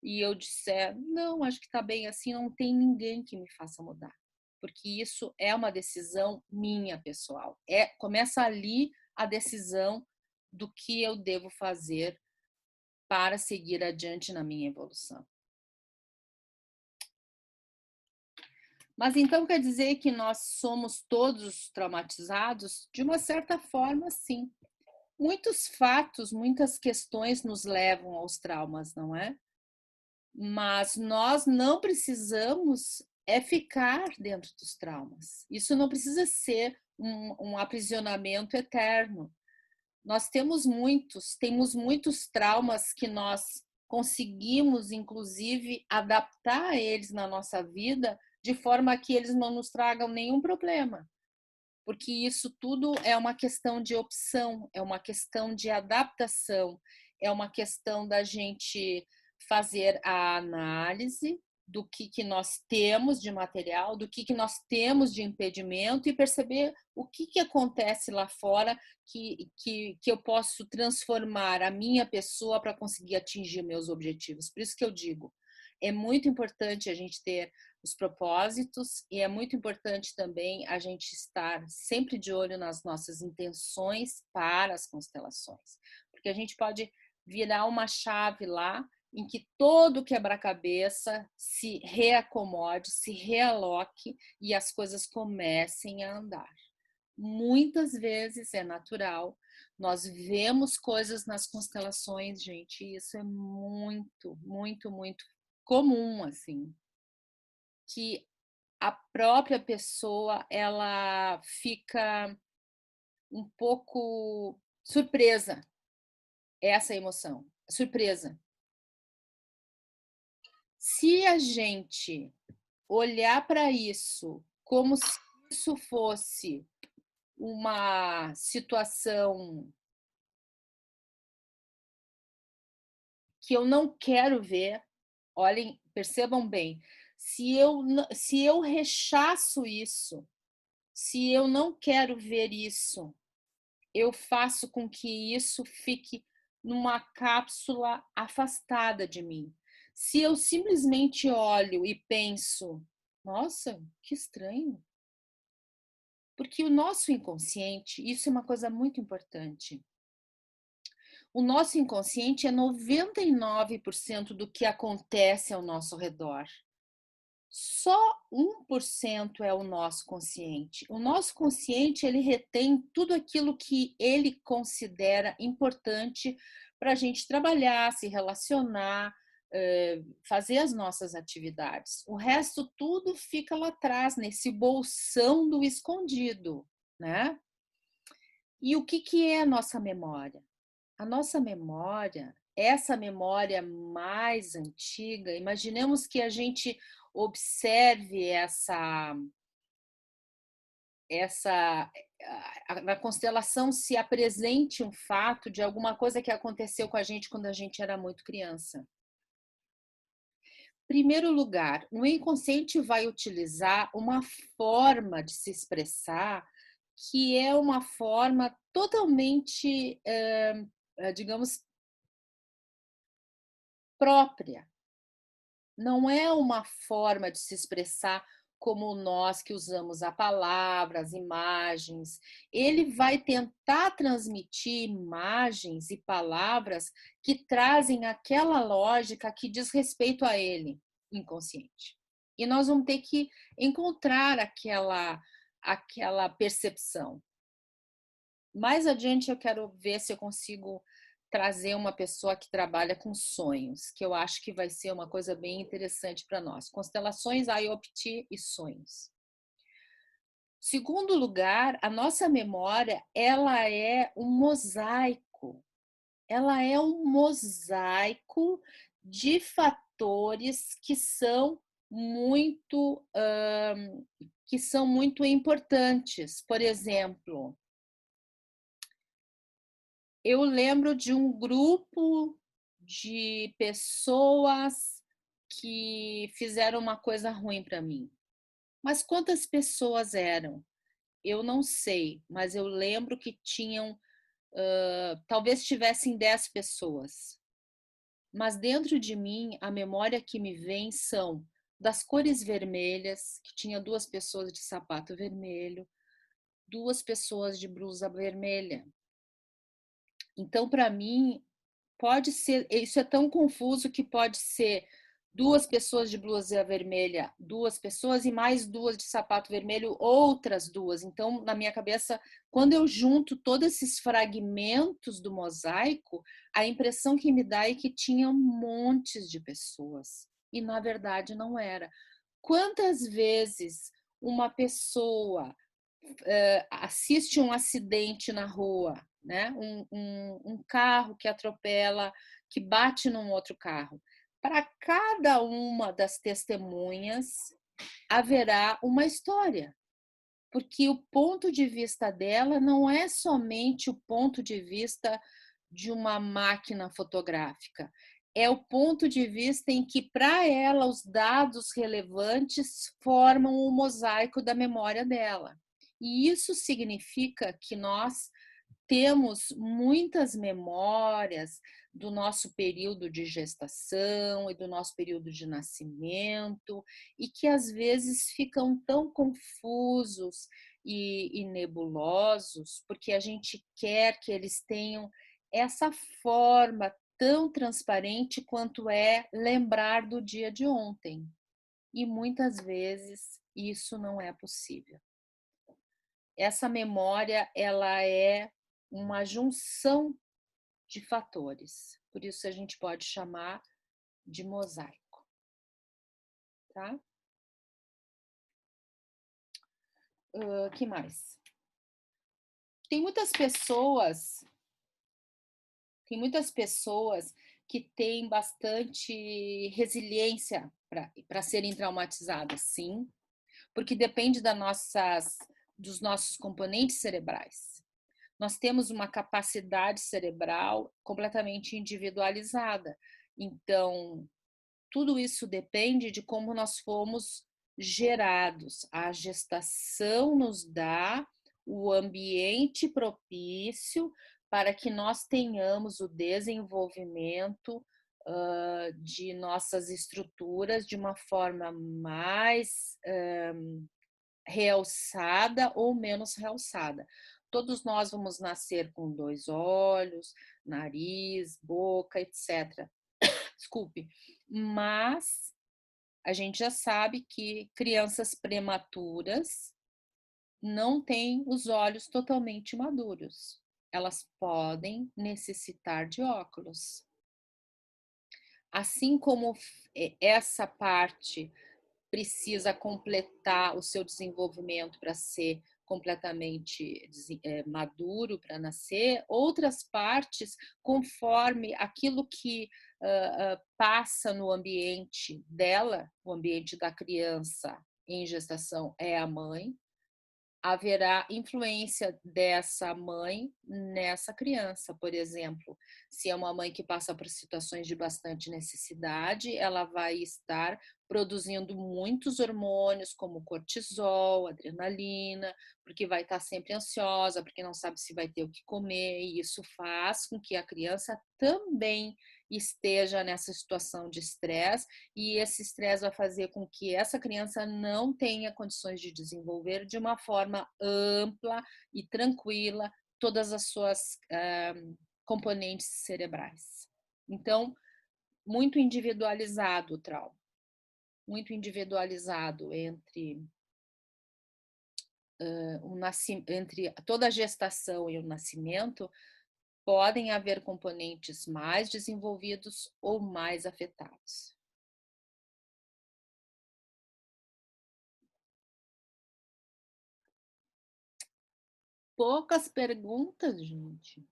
e eu disser, não, acho que está bem assim, não tem ninguém que me faça mudar. Porque isso é uma decisão minha, pessoal. Começa ali a decisão do que eu devo fazer para seguir adiante na minha evolução. Mas então quer dizer que nós somos todos traumatizados? De uma certa forma, sim. Muitos fatos, muitas questões nos levam aos traumas, não é? Mas nós não precisamos ficar dentro dos traumas. Isso não precisa ser um aprisionamento eterno. Nós temos muitos traumas que nós conseguimos, inclusive, adaptar eles na nossa vida de forma que eles não nos tragam nenhum problema. Porque isso tudo é uma questão de opção, é uma questão de adaptação, é uma questão da gente fazer a análise do que nós temos de material, do que nós temos de impedimento e perceber o que acontece lá fora que eu posso transformar a minha pessoa para conseguir atingir meus objetivos. Por isso que eu digo, é muito importante a gente ter os propósitos e é muito importante também a gente estar sempre de olho nas nossas intenções para as constelações, porque a gente pode virar uma chave lá em que todo quebra-cabeça se reacomode, se realoque e as coisas comecem a andar. Muitas vezes é natural, nós vemos coisas nas constelações, gente, e isso é muito, muito, muito comum, assim, que a própria pessoa, ela fica um pouco surpresa, essa emoção, surpresa. Se a gente olhar para isso como se isso fosse uma situação que eu não quero ver, olhem, percebam bem, se eu rechaço isso, se eu não quero ver isso, eu faço com que isso fique numa cápsula afastada de mim. Se eu simplesmente olho e penso, nossa, que estranho. Porque o nosso inconsciente, isso é uma coisa muito importante. O nosso inconsciente é 99% do que acontece ao nosso redor. Só 1% é o nosso consciente. O nosso consciente, ele retém tudo aquilo que ele considera importante para a gente trabalhar, se relacionar, fazer as nossas atividades. O resto tudo fica lá atrás, nesse bolsão do escondido, né? E o que é a nossa memória? A nossa memória, essa memória mais antiga, imaginemos que a gente observe na constelação se apresente um fato de alguma coisa que aconteceu com a gente quando a gente era muito criança. Primeiro lugar, o inconsciente vai utilizar uma forma de se expressar que é uma forma totalmente, digamos, própria. Não é uma forma de se expressar como nós que usamos a palavra, as imagens. Ele vai tentar transmitir imagens e palavras que trazem aquela lógica que diz respeito a ele, inconsciente. E nós vamos ter que encontrar aquela percepção. Mais adiante eu quero ver se eu consigo trazer uma pessoa que trabalha com sonhos, que eu acho que vai ser uma coisa bem interessante para nós. Constelações, IOPT e sonhos. Segundo lugar, a nossa memória, ela é um mosaico. Ela é um mosaico de fatores que são muito importantes. Por exemplo, eu lembro de um grupo de pessoas que fizeram uma coisa ruim para mim. Mas quantas pessoas eram? Eu não sei, mas eu lembro que tinham, talvez tivessem 10 pessoas. Mas dentro de mim, a memória que me vem são das cores vermelhas, que tinha 2 pessoas de sapato vermelho, 2 pessoas de blusa vermelha. Então, para mim, pode ser, isso é tão confuso que pode ser 2 pessoas de blusa vermelha, 2 pessoas e mais 2 de sapato vermelho, outras 2. Então, na minha cabeça, quando eu junto todos esses fragmentos do mosaico, a impressão que me dá é que tinha montes de pessoas. E, na verdade, não era. Quantas vezes uma pessoa assiste um acidente na rua, né? Um carro que atropela, que bate num outro carro. Para cada uma das testemunhas haverá uma história, porque o ponto de vista dela não é somente o ponto de vista de uma máquina fotográfica. É o ponto de vista em que, para ela, os dados relevantes formam o mosaico da memória dela. E isso significa que nós temos muitas memórias do nosso período de gestação e do nosso período de nascimento, e que às vezes ficam tão confusos e nebulosos, porque a gente quer que eles tenham essa forma tão transparente quanto é lembrar do dia de ontem. E muitas vezes isso não é possível. Essa memória, ela é uma junção de fatores. Por isso a gente pode chamar de mosaico, tá? Que mais? Tem muitas pessoas que têm bastante resiliência para serem traumatizadas, sim, porque depende dos nossos componentes cerebrais. Nós temos uma capacidade cerebral completamente individualizada. Então, tudo isso depende de como nós fomos gerados. A gestação nos dá o ambiente propício para que nós tenhamos o desenvolvimento de nossas estruturas de uma forma mais realçada ou menos realçada. Todos nós vamos nascer com 2 olhos, nariz, boca, etc. Desculpe, mas a gente já sabe que crianças prematuras não têm os olhos totalmente maduros. Elas podem necessitar de óculos. Assim como essa parte precisa completar o seu desenvolvimento para ser completamente maduro para nascer, outras partes, conforme aquilo que passa no ambiente dela, o ambiente da criança em gestação é a mãe, haverá influência dessa mãe nessa criança. Por exemplo, se é uma mãe que passa por situações de bastante necessidade, ela vai estar produzindo muitos hormônios, como cortisol, adrenalina, porque vai estar sempre ansiosa, porque não sabe se vai ter o que comer, e isso faz com que a criança também esteja nessa situação de estresse, e esse estresse vai fazer com que essa criança não tenha condições de desenvolver de uma forma ampla e tranquila todas as suas componentes cerebrais. Então, muito individualizado o trauma, muito individualizado entre entre toda a gestação e o nascimento. Podem haver componentes mais desenvolvidos ou mais afetados. Poucas perguntas, gente.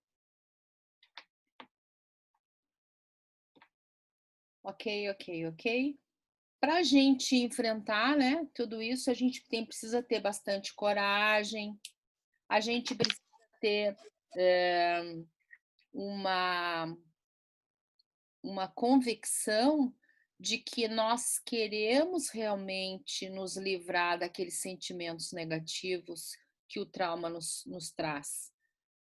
Ok. Para a gente enfrentar, né, tudo isso, a gente precisa ter bastante coragem, a gente precisa ter uma convicção de que nós queremos realmente nos livrar daqueles sentimentos negativos que o trauma nos traz.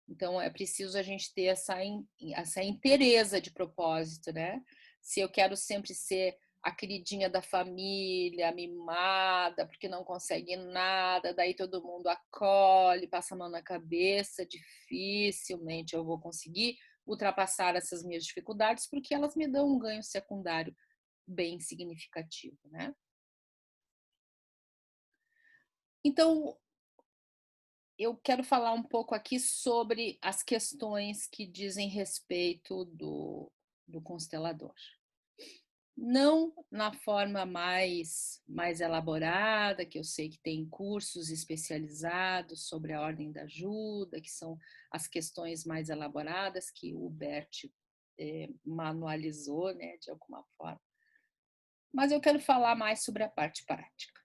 Então, é preciso a gente ter essa inteireza de propósito, né? Se eu quero sempre ser a queridinha da família, mimada, porque não consegue nada, daí todo mundo acolhe, passa a mão na cabeça, dificilmente eu vou conseguir ultrapassar essas minhas dificuldades, porque elas me dão um ganho secundário bem significativo, né? Então, eu quero falar um pouco aqui sobre as questões que dizem respeito do constelador. Não na forma mais elaborada, que eu sei que tem cursos especializados sobre a ordem da ajuda, que são as questões mais elaboradas que o Bert manualizou, né, de alguma forma. Mas eu quero falar mais sobre a parte prática.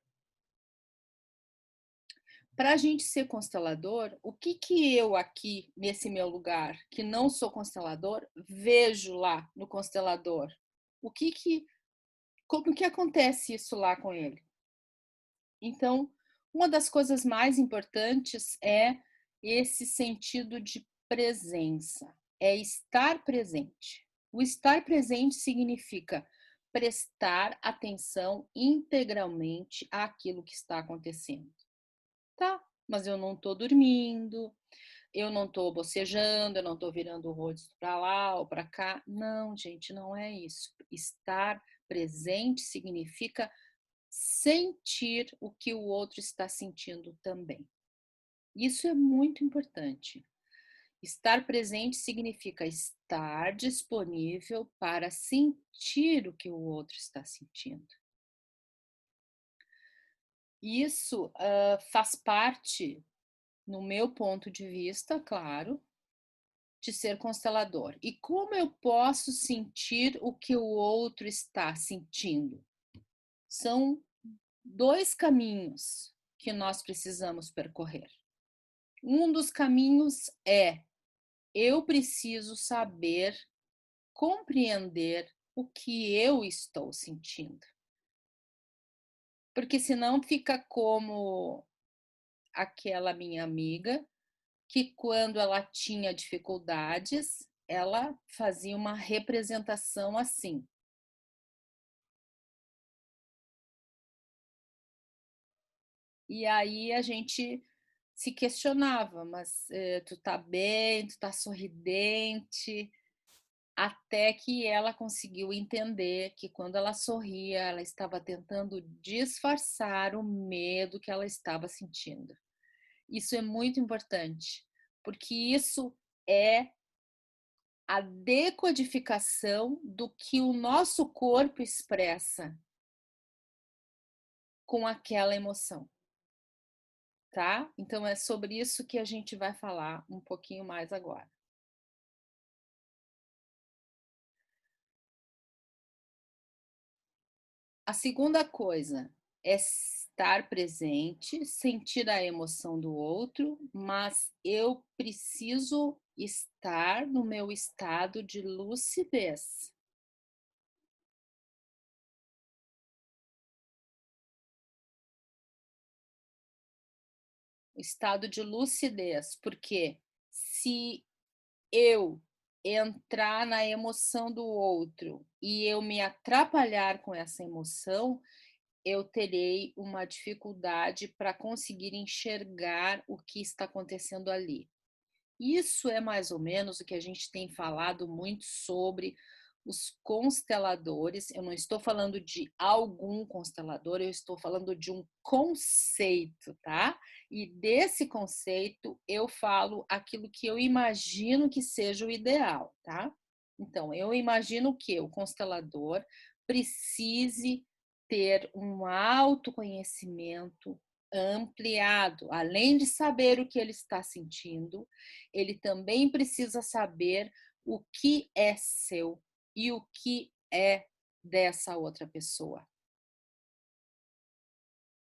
para a gente ser constelador, o que eu aqui, nesse meu lugar, que não sou constelador, vejo lá no constelador? Como que acontece isso lá com ele? Então, uma das coisas mais importantes é esse sentido de presença, é estar presente. O estar presente significa prestar atenção integralmente àquilo que está acontecendo. Tá, mas eu não estou dormindo, eu não estou bocejando, eu não estou virando o rosto para lá ou para cá. Não, gente, não é isso. Estar presente significa sentir o que o outro está sentindo também. Isso é muito importante. Estar presente significa estar disponível para sentir o que o outro está sentindo. Isso faz parte, no meu ponto de vista, claro, de ser constelador. E como eu posso sentir o que o outro está sentindo? São dois caminhos que nós precisamos percorrer. Um dos caminhos é eu preciso saber, compreender o que eu estou sentindo. Porque senão fica como aquela minha amiga que quando ela tinha dificuldades, ela fazia uma representação assim. E aí a gente se questionava, mas tu tá bem, tu tá sorridente, até que ela conseguiu entender que quando ela sorria, ela estava tentando disfarçar o medo que ela estava sentindo. Isso é muito importante, porque isso é a decodificação do que o nosso corpo expressa com aquela emoção, tá? Então é sobre isso que a gente vai falar um pouquinho mais agora. A segunda coisa é estar presente, sentir a emoção do outro, mas eu preciso estar no meu estado de lucidez. Estado de lucidez, porque se eu entrar na emoção do outro e eu me atrapalhar com essa emoção, eu terei uma dificuldade para conseguir enxergar o que está acontecendo ali. Isso é mais ou menos o que a gente tem falado muito sobre os consteladores. Eu não estou falando de algum constelador, eu estou falando de um conceito, tá? E desse conceito eu falo aquilo que eu imagino que seja o ideal, tá? Então, eu imagino que o constelador precise ter um autoconhecimento ampliado, além de saber o que ele está sentindo, ele também precisa saber o que é seu e o que é dessa outra pessoa.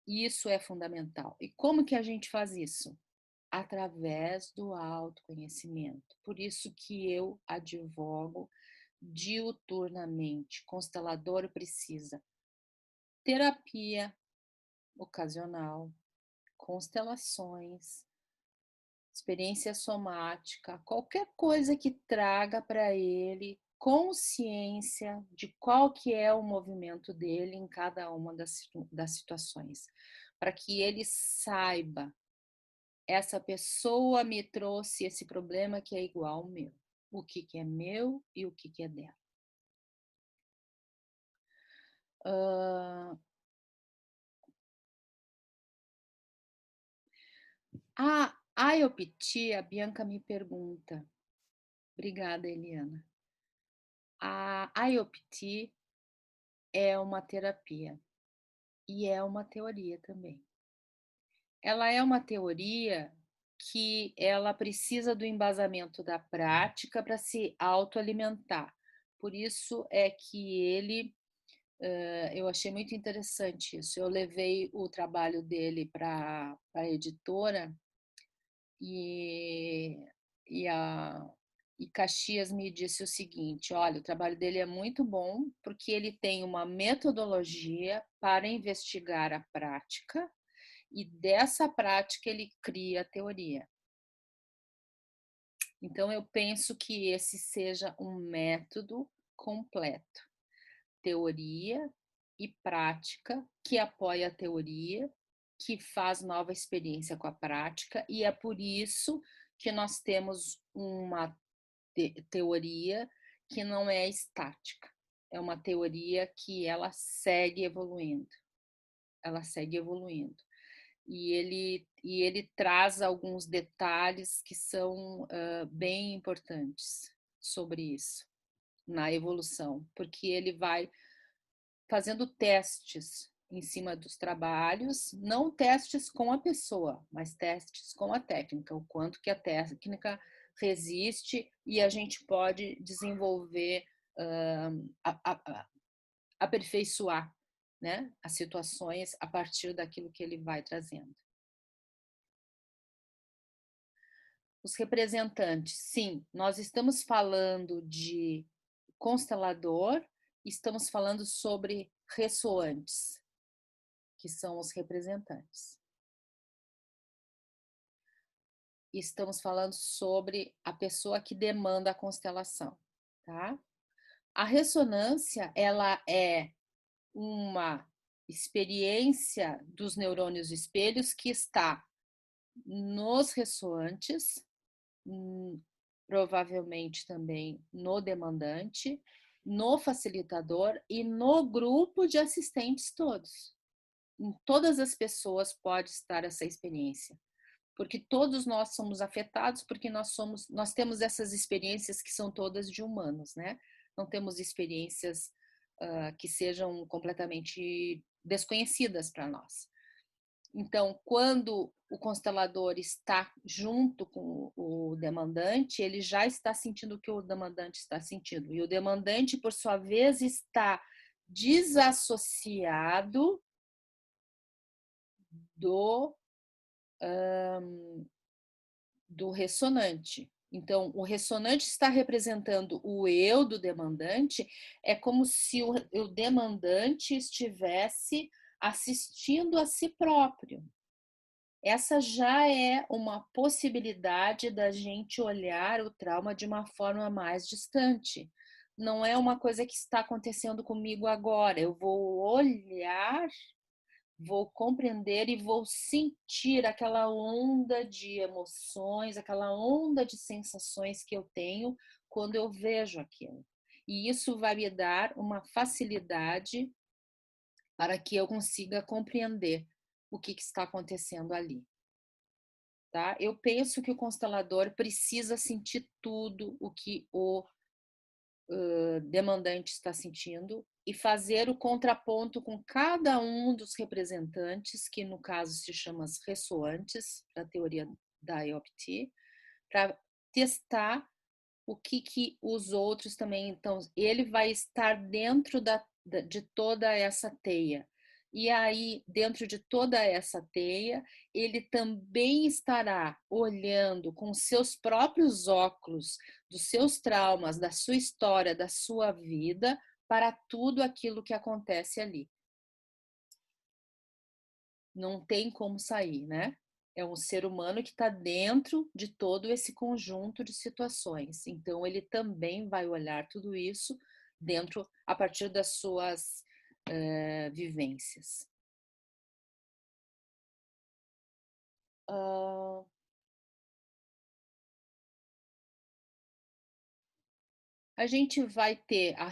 Isso é fundamental. E como que a gente faz isso? Através do autoconhecimento. Por isso que eu advogo diuturnamente. Constelador precisa terapia ocasional, constelações, experiência somática, qualquer coisa que traga para ele consciência de qual que é o movimento dele em cada uma das situações, para que ele saiba, essa pessoa me trouxe esse problema que é igual ao meu, o que é meu e o que é dela. A IOPT, a Bianca me pergunta. Obrigada, Eliana. A IOPT é uma terapia e é uma teoria também. Ela é uma teoria que ela precisa do embasamento da prática para se autoalimentar. Por isso é que ele Eu achei muito interessante isso. Eu levei o trabalho dele para a editora e, e, a, e Caxias me disse o seguinte: olha, o trabalho dele é muito bom porque ele tem uma metodologia para investigar a prática e dessa prática ele cria a teoria. Então, eu penso que esse seja um método completo, teoria e prática, que apoia a teoria, que faz nova experiência com a prática, e é por isso que nós temos uma teoria que não é estática, é uma teoria que ela segue evoluindo, ela segue evoluindo. E ele traz alguns detalhes que são bem importantes sobre isso, na evolução, porque ele vai fazendo testes em cima dos trabalhos, não testes com a pessoa, mas testes com a técnica, o quanto que a técnica resiste e a gente pode desenvolver, aperfeiçoar, né, as situações a partir daquilo que ele vai trazendo. Os representantes, sim, nós estamos falando de constelador, estamos falando sobre ressoantes, que são os representantes. Estamos falando sobre a pessoa que demanda a constelação, tá? A ressonância, ela é uma experiência dos neurônios espelhos que está nos ressoantes, provavelmente também no demandante, no facilitador e no grupo de assistentes todos. Em todas as pessoas pode estar essa experiência, porque todos nós somos afetados, porque nós temos essas experiências que são todas de humanos, né? Não temos experiências que sejam completamente desconhecidas para nós. Então, quando o constelador está junto com o demandante, ele já está sentindo o que o demandante está sentindo. E o demandante, por sua vez, está desassociado do ressonante. Então, o ressonante está representando o eu do demandante, é como se o demandante estivesse assistindo a si próprio. Essa já é uma possibilidade da gente olhar o trauma de uma forma mais distante. Não é uma coisa que está acontecendo comigo agora. Eu vou olhar, vou compreender e vou sentir aquela onda de emoções, aquela onda de sensações que eu tenho quando eu vejo aquilo. E isso vai me dar uma facilidade para que eu consiga compreender o que está acontecendo ali. Tá? Eu penso que o constelador precisa sentir tudo o que o demandante está sentindo e fazer o contraponto com cada um dos representantes, que no caso se chama as ressoantes, da teoria da IOPT, para testar o que os outros também. Então, ele vai estar dentro de toda essa teia. E aí, dentro de toda essa teia, ele também estará olhando com seus próprios óculos, dos seus traumas, da sua história, da sua vida, para tudo aquilo que acontece ali. Não tem como sair, né? É um ser humano que está dentro de todo esse conjunto de situações. Então, ele também vai olhar tudo isso dentro, a partir das suas vivências. A gente vai ter a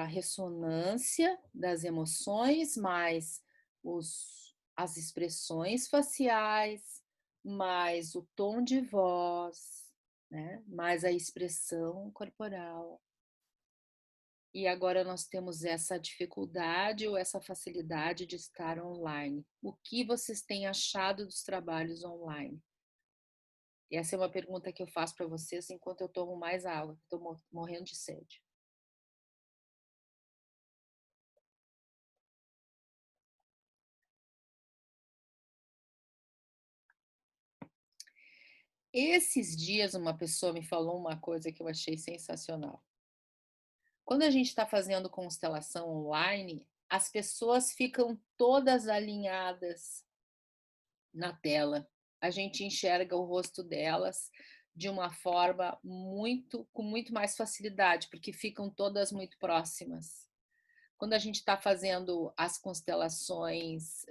ressonância das emoções, mais as expressões faciais, mais o tom de voz, né? Mais a expressão corporal. E agora nós temos essa dificuldade ou essa facilidade de estar online. O que vocês têm achado dos trabalhos online? Essa é uma pergunta que eu faço para vocês enquanto eu tomo mais água, estou morrendo de sede. Esses dias uma pessoa me falou uma coisa que eu achei sensacional. Quando a gente está fazendo constelação online, as pessoas ficam todas alinhadas na tela. A gente enxerga o rosto delas de uma forma com muito mais facilidade, porque ficam todas muito próximas. Quando a gente está fazendo as constelações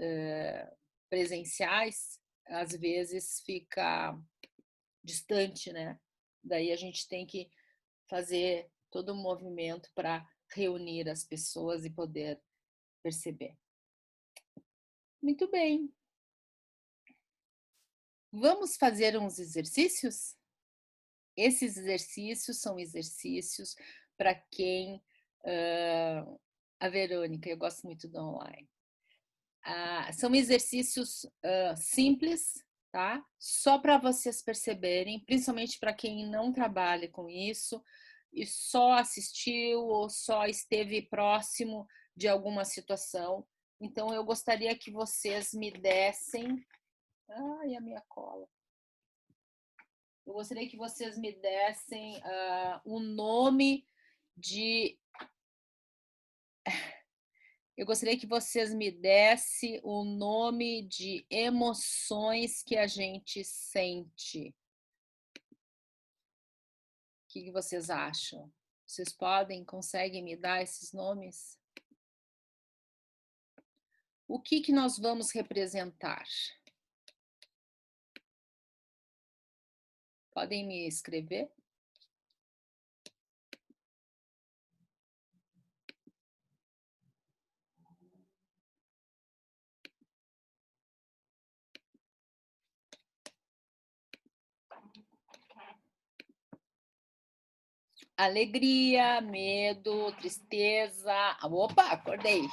presenciais, às vezes fica distante, né? Daí a gente tem que fazer todo um movimento para reunir as pessoas e poder perceber. Muito bem. Vamos fazer uns exercícios? Esses exercícios são exercícios para quem... a Verônica, eu gosto muito do online. São exercícios simples, tá? Só para vocês perceberem, principalmente para quem não trabalha com isso e só assistiu ou só esteve próximo de alguma situação. Então, eu gostaria que vocês me dessem... Ai, a minha cola. Eu gostaria que vocês me dessem o nome de... Eu gostaria que vocês me dessem o nome de emoções que a gente sente. O que vocês acham? Vocês conseguem me dar esses nomes? O que nós vamos representar? Podem me escrever? Alegria, medo, tristeza... Opa, acordei!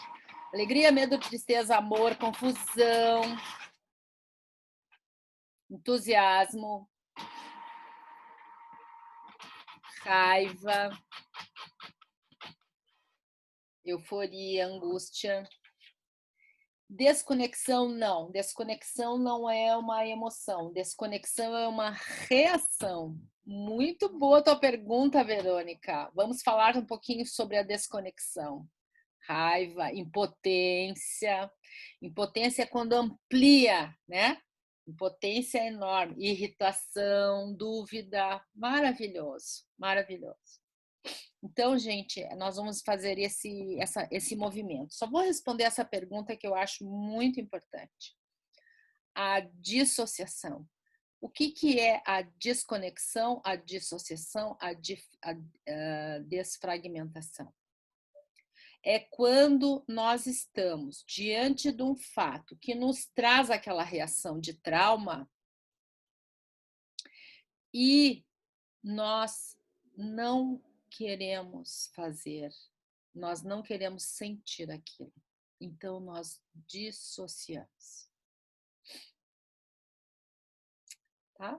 Alegria, medo, tristeza, amor, confusão, entusiasmo, raiva, euforia, angústia. Desconexão não é uma emoção, desconexão é uma reação. Muito boa a tua pergunta, Verônica. Vamos falar um pouquinho sobre a desconexão. Raiva, impotência. Impotência é quando amplia, né? Impotência é enorme. Irritação, dúvida. Maravilhoso, maravilhoso. Então, gente, nós vamos fazer esse movimento. Só vou responder essa pergunta que eu acho muito importante. A dissociação. O que é a desconexão, a dissociação, a desfragmentação? É quando nós estamos diante de um fato que nos traz aquela reação de trauma e nós não queremos fazer, nós não queremos sentir aquilo. Então, nós dissociamos. Tá?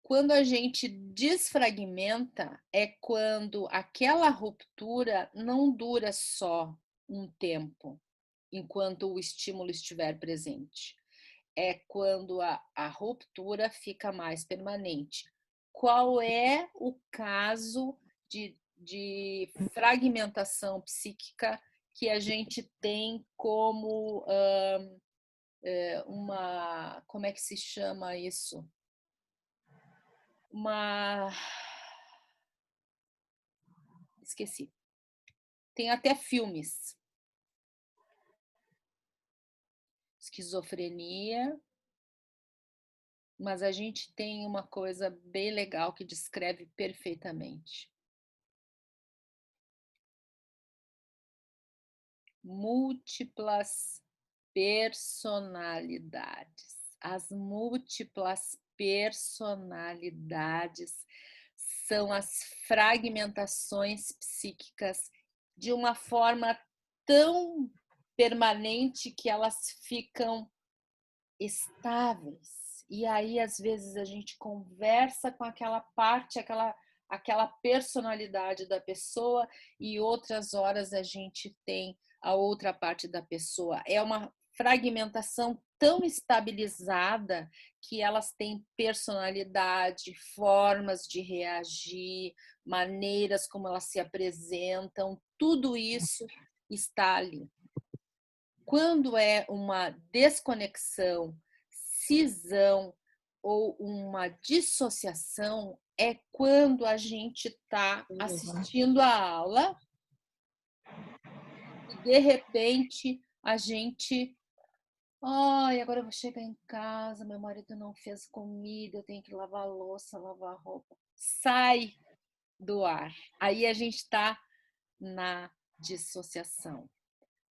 Quando a gente desfragmenta, é quando aquela ruptura não dura só um tempo, enquanto o estímulo estiver presente. É quando a ruptura fica mais permanente. Qual é o caso de fragmentação psíquica que a gente tem como como é que se chama isso? Esqueci. Tem até filmes. Esquizofrenia. Mas a gente tem uma coisa bem legal que descreve perfeitamente. Múltiplas personalidades. As múltiplas personalidades são as fragmentações psíquicas de uma forma tão permanente que elas ficam estáveis. E aí, às vezes, a gente conversa com aquela parte, aquela personalidade da pessoa, e outras horas a gente tem a outra parte da pessoa. É uma fragmentação tão estabilizada que elas têm personalidade, formas de reagir, maneiras como elas se apresentam, tudo isso está ali. Quando é uma desconexão, cisão ou uma dissociação, é quando a gente está assistindo a aula e, de repente, a gente... Ai, agora eu vou chegar em casa, meu marido não fez comida, eu tenho que lavar a louça, lavar a roupa. Sai do ar. Aí a gente está na dissociação.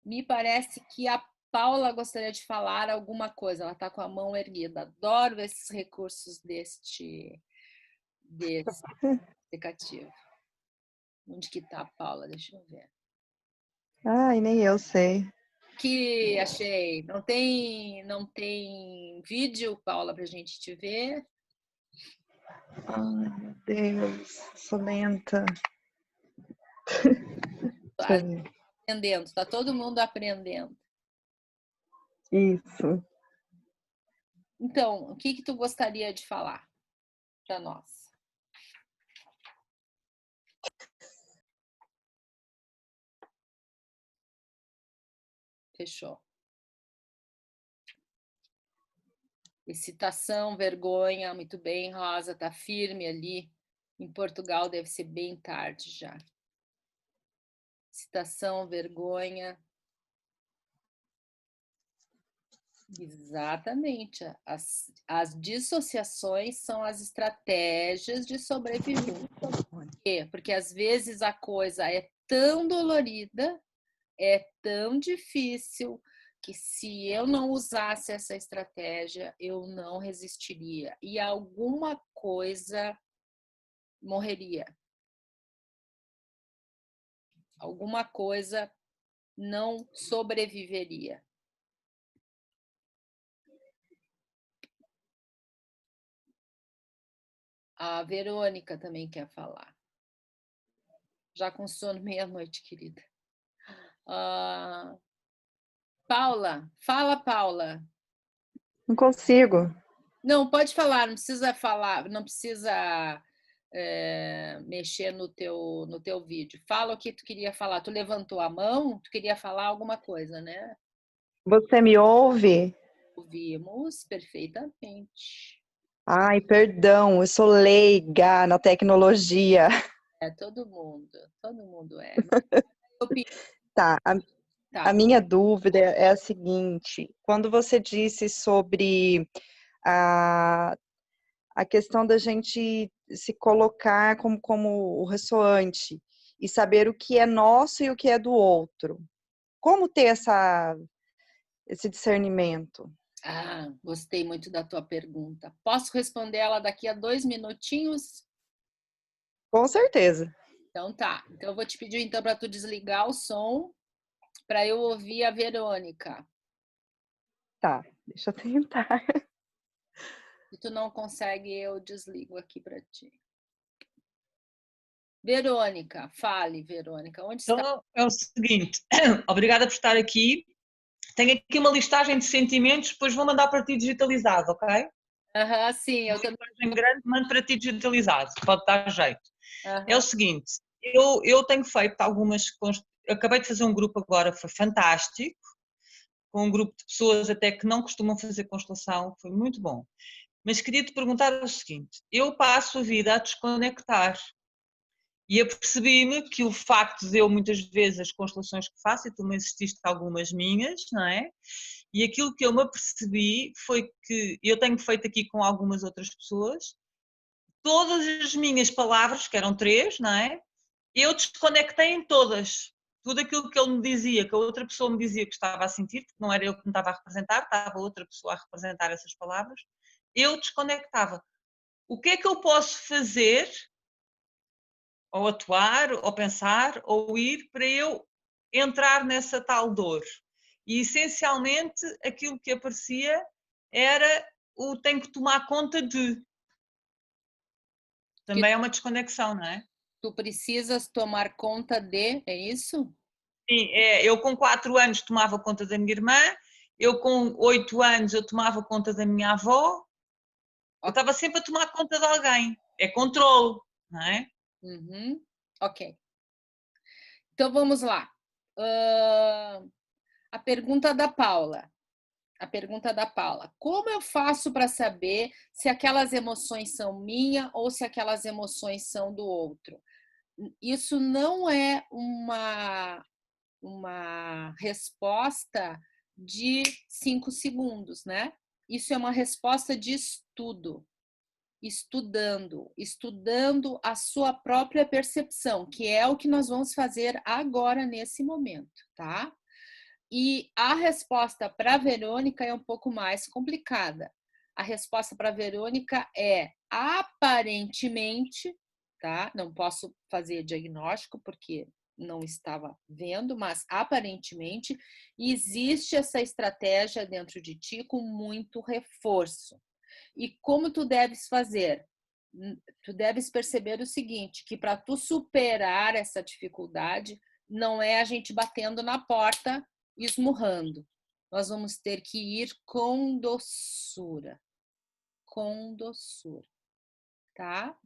Me parece que a Paula gostaria de falar alguma coisa. Ela está com a mão erguida. Adoro esses recursos desse aplicativo. Onde que está a Paula? Deixa eu ver. Ai, nem eu sei. Que achei. Não tem vídeo, Paula, para a gente te ver? Ai, meu Deus, sou lenta. Tá aprendendo, está todo mundo aprendendo. Isso. Então, o que tu gostaria de falar para nós? Fechou. Excitação, vergonha, muito bem, Rosa, tá firme ali. Em Portugal deve ser bem tarde já. Excitação, vergonha. Exatamente. As dissociações são as estratégias de sobrevivência. Por quê? Porque às vezes a coisa é tão dolorida, é tão difícil, que se eu não usasse essa estratégia, eu não resistiria. E alguma coisa morreria. Alguma coisa não sobreviveria. A Verônica também quer falar. Já com sono meia-noite, querida. Paula, fala, Paula. Não consigo. Não, pode falar, não precisa falar, não precisa mexer no teu vídeo. Fala o que tu queria falar. Tu levantou a mão, tu queria falar alguma coisa, né? Você me ouve? Ouvimos perfeitamente. Ai, perdão, eu sou leiga na tecnologia. É, todo mundo é. Tá, Tá. a minha dúvida é a seguinte: quando você disse sobre a questão da gente se colocar como o ressoante e saber o que é nosso e o que é do outro, como ter esse discernimento? Gostei muito da tua pergunta. Posso responder ela daqui a 2 minutinhos? Com certeza. Então tá. Então eu vou te pedir então para tu desligar o som para eu ouvir a Verônica. Tá, deixa eu tentar. Se tu não consegue, eu desligo aqui para ti. Verônica, fale, Verônica. Onde está? Então é o seguinte, obrigada por estar aqui. Tenho aqui uma listagem de sentimentos, depois vou mandar para ti digitalizado, ok? Sim, eu também. Em grande, mando para ti digitalizado, pode dar jeito. É o seguinte, eu tenho feito acabei de fazer um grupo agora, foi fantástico, com um grupo de pessoas até que não costumam fazer constelação, foi muito bom. Mas queria te perguntar o seguinte, eu passo a vida a desconectar. E apercebi-me que o facto de eu muitas vezes as constelações que faço, e tu me assististe a algumas minhas, não é? E aquilo que eu me apercebi foi que eu tenho feito aqui com algumas outras pessoas, todas as minhas palavras, que eram 3, não é? Eu desconectei em todas. Tudo aquilo que ele me dizia, que a outra pessoa me dizia que estava a sentir, porque não era eu que me estava a representar, estava outra pessoa a representar essas palavras, eu desconectava. O que é que eu posso fazer, ou atuar, ou pensar, ou ir para eu entrar nessa tal dor? E essencialmente aquilo que aparecia era o tenho que tomar conta de. Também é uma desconexão, não é? Tu precisas tomar conta de, é isso? Sim, eu com 4 anos tomava conta da minha irmã Eu com 8 anos eu tomava conta da minha avó, eu estava sempre a tomar conta de alguém. É controle, não é? Uhum. Ok. Então vamos lá. A pergunta da Paula. A pergunta da Paula. Como eu faço para saber se aquelas emoções são minhas ou se aquelas emoções são do outro? Isso não é uma resposta de 5 segundos, né? Isso é uma resposta de estudo. Estudando a sua própria percepção, que é o que nós vamos fazer agora nesse momento, tá? E a resposta para a Verônica é um pouco mais complicada. A resposta para a Verônica é aparentemente, tá? Não posso fazer diagnóstico porque não estava vendo, mas aparentemente existe essa estratégia dentro de ti com muito reforço. E como tu deves fazer? Tu deves perceber o seguinte, que para tu superar essa dificuldade, não é a gente batendo na porta e esmurrando. Nós vamos ter que ir com doçura. Com doçura. Tá?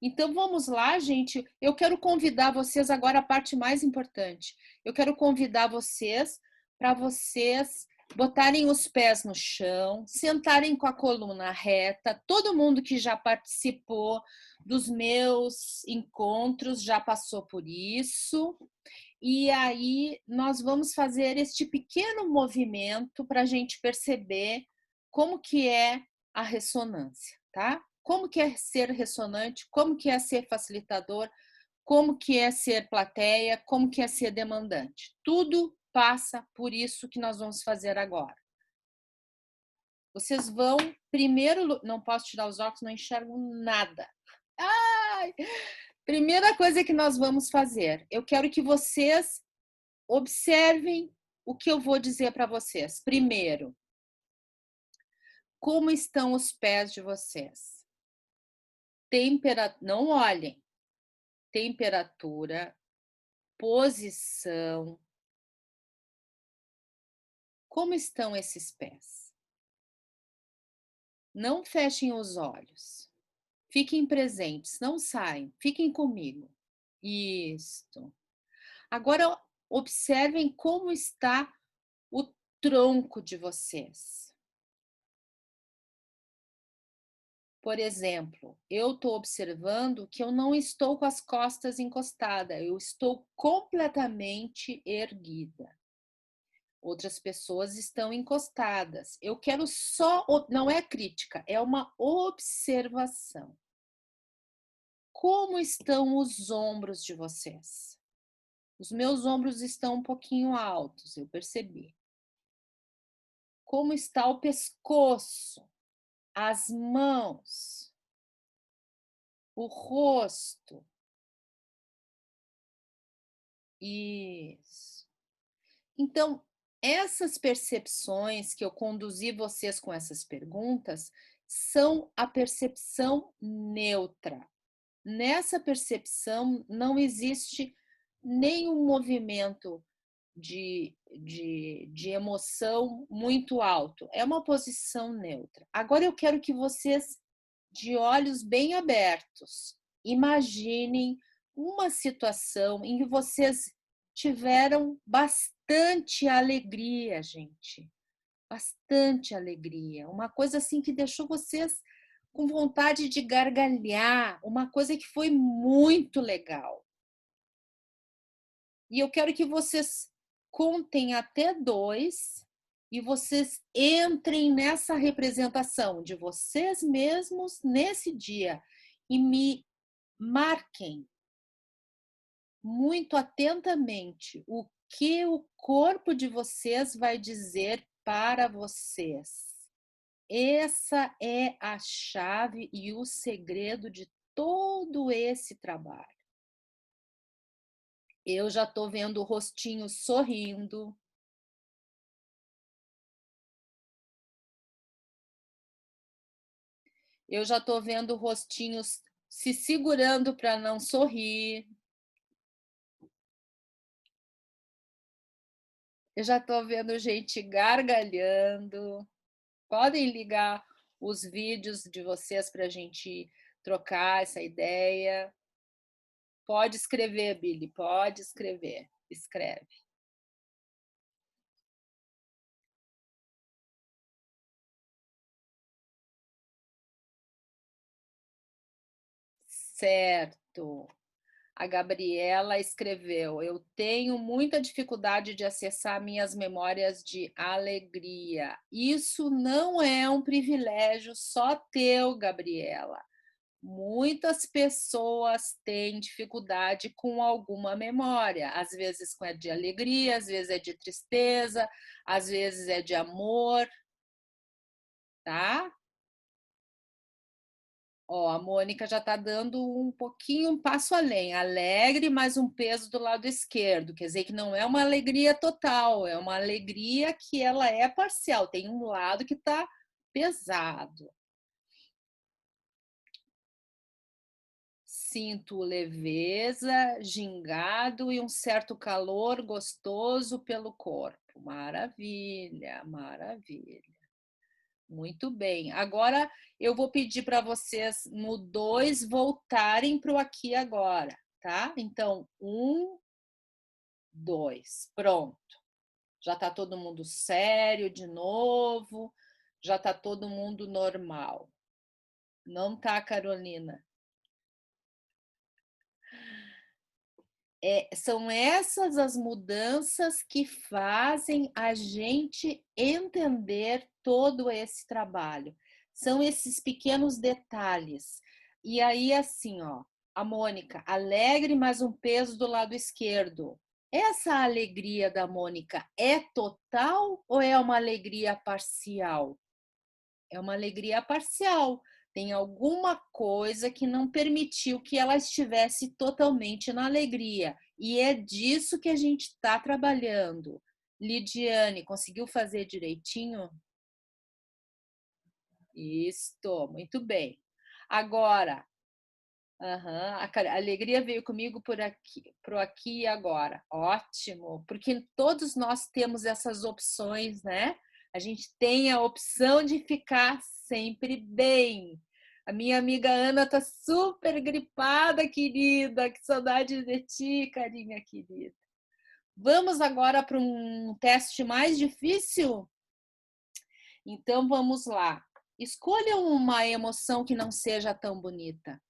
Então vamos lá, gente. Eu quero convidar vocês agora a parte mais importante. Eu quero convidar vocês para vocês botarem os pés no chão, sentarem com a coluna reta. Todo mundo que já participou dos meus encontros já passou por isso. E aí nós vamos fazer este pequeno movimento para a gente perceber como que é a ressonância, tá? Como que é ser ressonante, como que é ser facilitador, como que é ser plateia, como que é ser demandante. Tudo passa por isso que nós vamos fazer agora. Vocês vão primeiro, não posso tirar os óculos, não enxergo nada. Ai! Primeira coisa que nós vamos fazer, eu quero que vocês observem o que eu vou dizer para vocês. Primeiro, como estão os pés de vocês? Não olhem. Temperatura, posição. Como estão esses pés? Não fechem os olhos. Fiquem presentes, não saiam. Fiquem comigo. Isto. Agora observem como está o tronco de vocês. Por exemplo, eu estou observando que eu não estou com as costas encostadas, eu estou completamente erguida. Outras pessoas estão encostadas. Eu quero só, não é crítica, é uma observação. Como estão os ombros de vocês? Os meus ombros estão um pouquinho altos, eu percebi. Como está o pescoço? As mãos? O rosto? Isso. Então, essas percepções que eu conduzi vocês com essas perguntas são a percepção neutra. Nessa percepção não existe nenhum movimento de emoção muito alto. É uma posição neutra. Agora eu quero que vocês, de olhos bem abertos, imaginem uma situação em que vocês tiveram bastante alegria, gente. Bastante alegria. Uma coisa assim que deixou vocês com vontade de gargalhar. Uma coisa que foi muito legal. E eu quero que vocês contem até 2 e vocês entrem nessa representação de vocês mesmos nesse dia e me marquem muito atentamente o que o corpo de vocês vai dizer para vocês. Essa é a chave e o segredo de todo esse trabalho. Eu já estou vendo o rostinho sorrindo. Eu já estou vendo rostinhos se segurando para não sorrir. Eu já estou vendo gente gargalhando. Podem ligar os vídeos de vocês para a gente trocar essa ideia. Pode escrever, Billy, pode escrever. Escreve. Certo. A Gabriela escreveu: eu tenho muita dificuldade de acessar minhas memórias de alegria. Isso não é um privilégio só teu, Gabriela. Muitas pessoas têm dificuldade com alguma memória. Às vezes é de alegria, às vezes é de tristeza, às vezes é de amor, tá? Ó, a Mônica já está dando um pouquinho, um passo além. Alegre, mas um peso do lado esquerdo. Quer dizer que não é uma alegria total, é uma alegria que ela é parcial. Tem um lado que está pesado. Sinto leveza, gingado e um certo calor gostoso pelo corpo. Maravilha, maravilha. Muito bem. Agora eu vou pedir para vocês no 2 voltarem para o aqui e agora, tá? Então, 1, 2. Pronto. Já está todo mundo sério de novo. Já está todo mundo normal. Não tá, Carolina? São essas as mudanças que fazem a gente entender todo esse trabalho. São esses pequenos detalhes. E aí, assim, ó, a Mônica, alegre, mas um peso do lado esquerdo. Essa alegria da Mônica é total ou é uma alegria parcial? É uma alegria parcial. Tem alguma coisa que não permitiu que ela estivesse totalmente na alegria. E é disso que a gente está trabalhando. Lidiane, conseguiu fazer direitinho? Isso, muito bem. Agora, a alegria veio comigo por aqui, pro aqui e agora. Ótimo, porque todos nós temos essas opções, né? A gente tem a opção de ficar sempre bem. A minha amiga Ana tá super gripada, querida. Que saudade de ti, carinha querida. Vamos agora para um teste mais difícil? Então vamos lá. Escolha uma emoção que não seja tão bonita.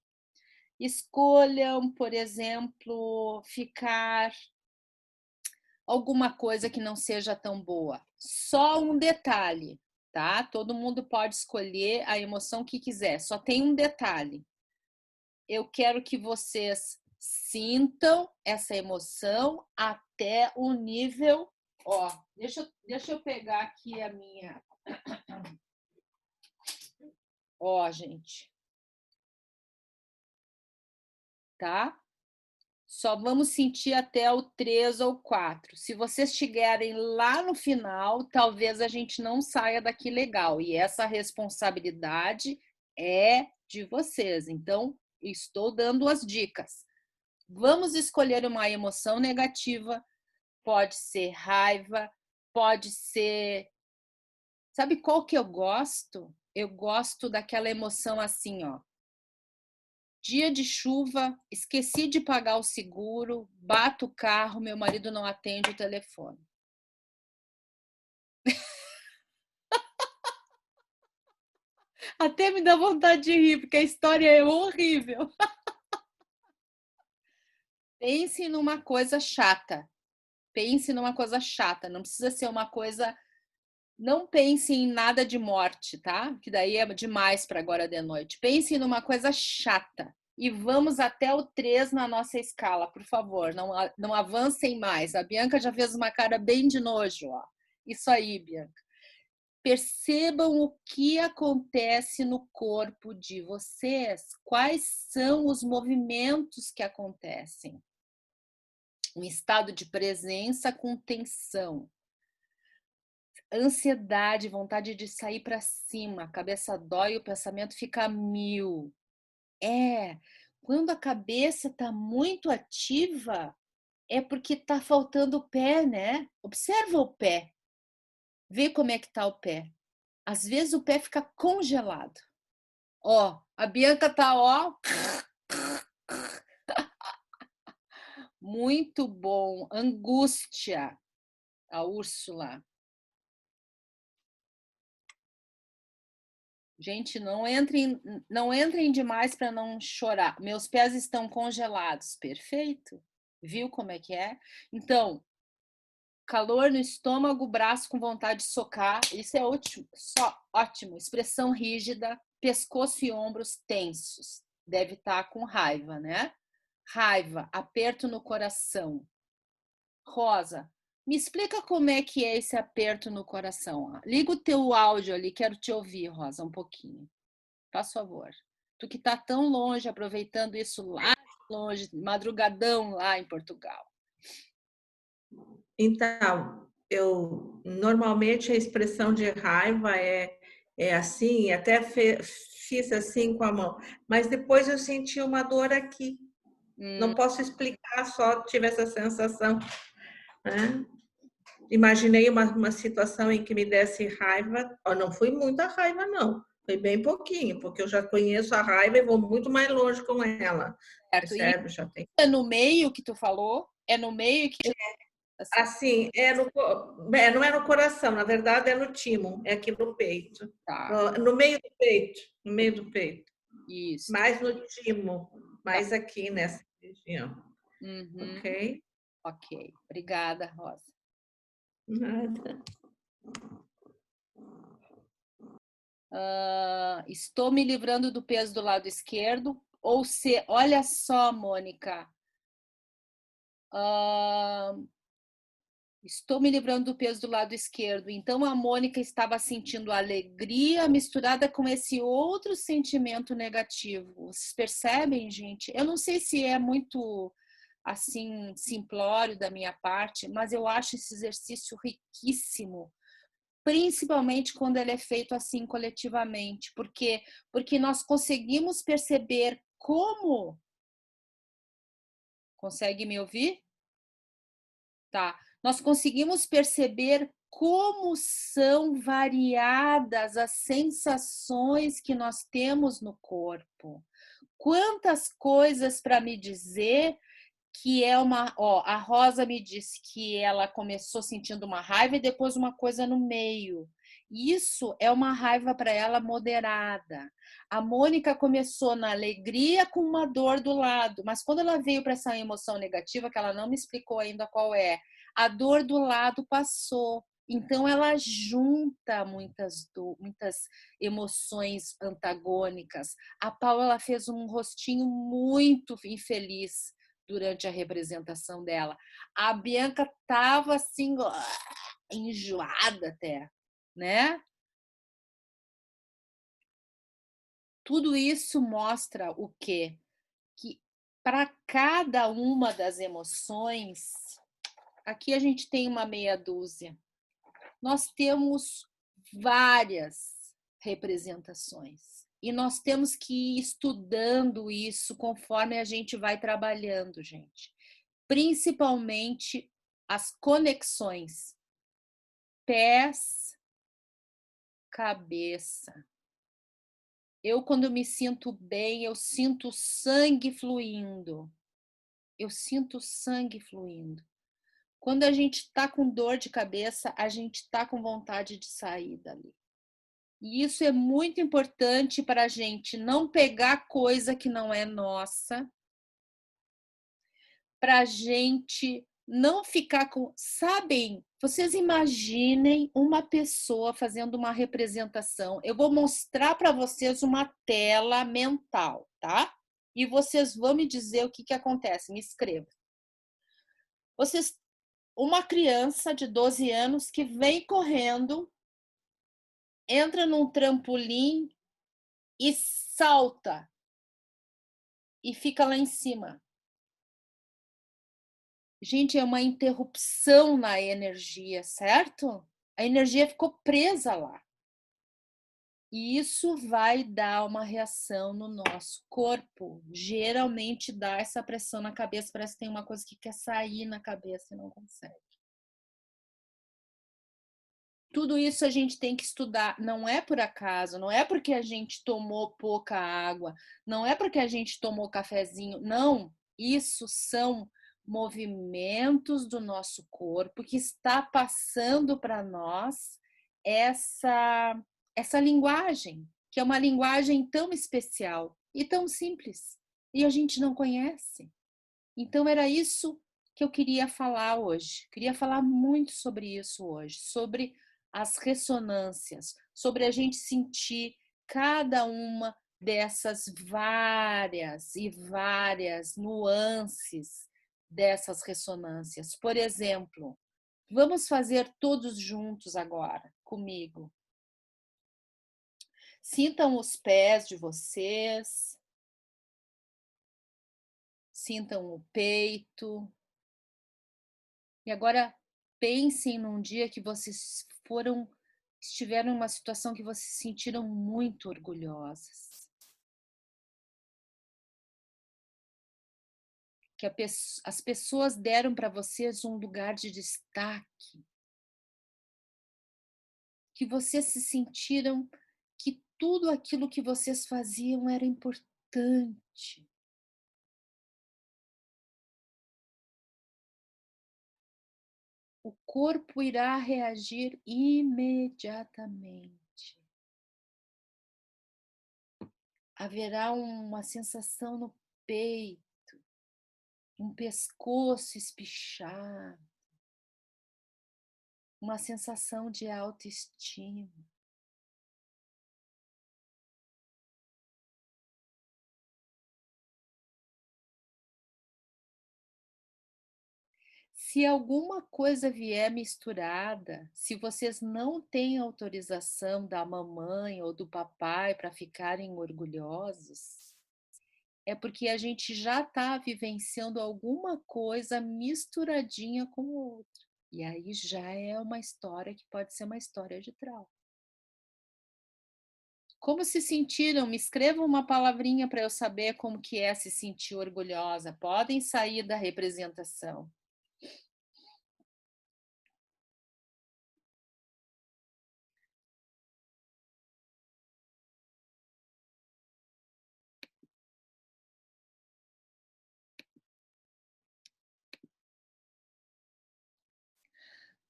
Escolham, por exemplo, ficar alguma coisa que não seja tão boa. Só um detalhe, tá? Todo mundo pode escolher a emoção que quiser, só tem um detalhe. Eu quero que vocês sintam essa emoção até o nível. Ó, deixa eu pegar aqui a minha. Ó, gente. Tá? Só vamos sentir até o 3 ou 4. Se vocês chegarem lá no final, talvez a gente não saia daqui legal. E essa responsabilidade é de vocês. Então, estou dando as dicas. Vamos escolher uma emoção negativa. Pode ser raiva, pode ser... Sabe qual que eu gosto? Eu gosto daquela emoção assim, ó. Dia de chuva, esqueci de pagar o seguro, bato o carro, meu marido não atende o telefone. Até me dá vontade de rir, porque a história é horrível. Pense numa coisa chata. Pense numa coisa chata. Não precisa ser uma coisa... Não pense em nada de morte, tá? Que daí é demais para agora de noite. Pense numa coisa chata. E vamos até o 3 na nossa escala, por favor. Não avancem mais. A Bianca já fez uma cara bem de nojo. Ó. Isso aí, Bianca. Percebam o que acontece no corpo de vocês. Quais são os movimentos que acontecem? Um estado de presença com tensão. Ansiedade, vontade de sair para cima, a cabeça dói, o pensamento fica a mil. Quando a cabeça está muito ativa, É porque tá faltando o pé, né? Observa o pé. Vê como é que tá o pé. Às vezes o pé fica congelado. Ó, a Bianca tá, ó. Muito bom. Angústia. A Úrsula. Gente, não entrem demais para não chorar. Meus pés estão congelados. Perfeito. Viu como é que é? Então, calor no estômago, braço com vontade de socar. Isso é ótimo. Só ótimo. Expressão rígida, pescoço e ombros tensos. Deve estar com raiva, né? Raiva, aperto no coração. Rosa, me explica como é que é esse aperto no coração. Liga o teu áudio ali, quero te ouvir, Rosa, um pouquinho. Faz favor. Tu que tá tão longe, aproveitando isso lá longe, madrugadão lá em Portugal. Então, eu normalmente a expressão de raiva é assim, até fiz assim com a mão, mas depois eu senti uma dor aqui. Não posso explicar, só tive essa sensação, né? Imaginei uma situação em que me desse raiva. Oh, não foi muita raiva, não. Foi bem pouquinho, porque eu já conheço a raiva e vou muito mais longe com ela. Certo. Percebe? Já tem. É no meio que tu falou? É no meio que... Assim, não é no coração, na verdade é no timo, é aqui no peito. Tá. No meio do peito, no meio do peito. Isso. Mais no timo, mais aqui nessa região. Uhum. Ok? Ok. Obrigada, Rosa. Nada. Estou me livrando do peso do lado esquerdo. Ou se, olha só, Mônica. Estou me livrando do peso do lado esquerdo. Então a Mônica estava sentindo alegria misturada com esse outro sentimento negativo. Vocês percebem, gente? Eu não sei se é muito assim simplório da minha parte, mas eu acho esse exercício riquíssimo, principalmente quando ele é feito assim coletivamente, porque nós conseguimos perceber como... Consegue me ouvir? Tá. Nós conseguimos perceber como são variadas as sensações que nós temos no corpo. Quantas coisas para me dizer que é uma... Ó, a Rosa me disse que ela começou sentindo uma raiva e depois uma coisa no meio. Isso é uma raiva para ela moderada. A Mônica começou na alegria com uma dor do lado, mas quando ela veio para essa emoção negativa, que ela não me explicou ainda qual é, a dor do lado passou. Então ela junta muitas emoções antagônicas. A Paula fez um rostinho muito infeliz durante a representação dela. A Bianca estava assim, enjoada até, né? Tudo isso mostra o quê? Que para cada uma das emoções, aqui a gente tem uma meia dúzia, nós temos várias representações. E nós temos que ir estudando isso conforme a gente vai trabalhando, gente. Principalmente as conexões pés, cabeça. Eu, quando me sinto bem, eu sinto sangue fluindo. Eu sinto sangue fluindo. Quando a gente está com dor de cabeça, a gente está com vontade de sair dali. E isso é muito importante para a gente não pegar coisa que não é nossa, para a gente não ficar com... Sabem, vocês imaginem uma pessoa fazendo uma representação. Eu vou mostrar para vocês uma tela mental, tá? E vocês vão me dizer o que acontece. Me escreva. Uma criança de 12 anos que vem correndo, entra num trampolim e salta e fica lá em cima. Gente, é uma interrupção na energia, certo? A energia ficou presa lá. E isso vai dar uma reação no nosso corpo. Geralmente dá essa pressão na cabeça, parece que tem uma coisa que quer sair na cabeça e não consegue. Tudo isso a gente tem que estudar, não é por acaso, não é porque a gente tomou pouca água, não é porque a gente tomou cafezinho, não. Isso são movimentos do nosso corpo que está passando para nós essa linguagem, que é uma linguagem tão especial e tão simples, e a gente não conhece. Então era isso que eu queria falar hoje. Queria falar muito sobre isso hoje, sobre as ressonâncias, sobre a gente sentir cada uma dessas várias e várias nuances dessas ressonâncias. Por exemplo, vamos fazer todos juntos agora, comigo. Sintam os pés de vocês, sintam o peito. E agora pensem num dia que vocês estiveram em uma situação que vocês se sentiram muito orgulhosas. Que as pessoas deram para vocês um lugar de destaque. Que vocês se sentiram que tudo aquilo que vocês faziam era importante. O corpo irá reagir imediatamente. Haverá uma sensação no peito, um pescoço espichado, uma sensação de autoestima. Se alguma coisa vier misturada, se vocês não têm autorização da mamãe ou do papai para ficarem orgulhosos, é porque a gente já está vivenciando alguma coisa misturadinha com outra. E aí já é uma história que pode ser uma história de trauma. Como se sentiram? Me escrevam uma palavrinha para eu saber como que é se sentir orgulhosa. Podem sair da representação.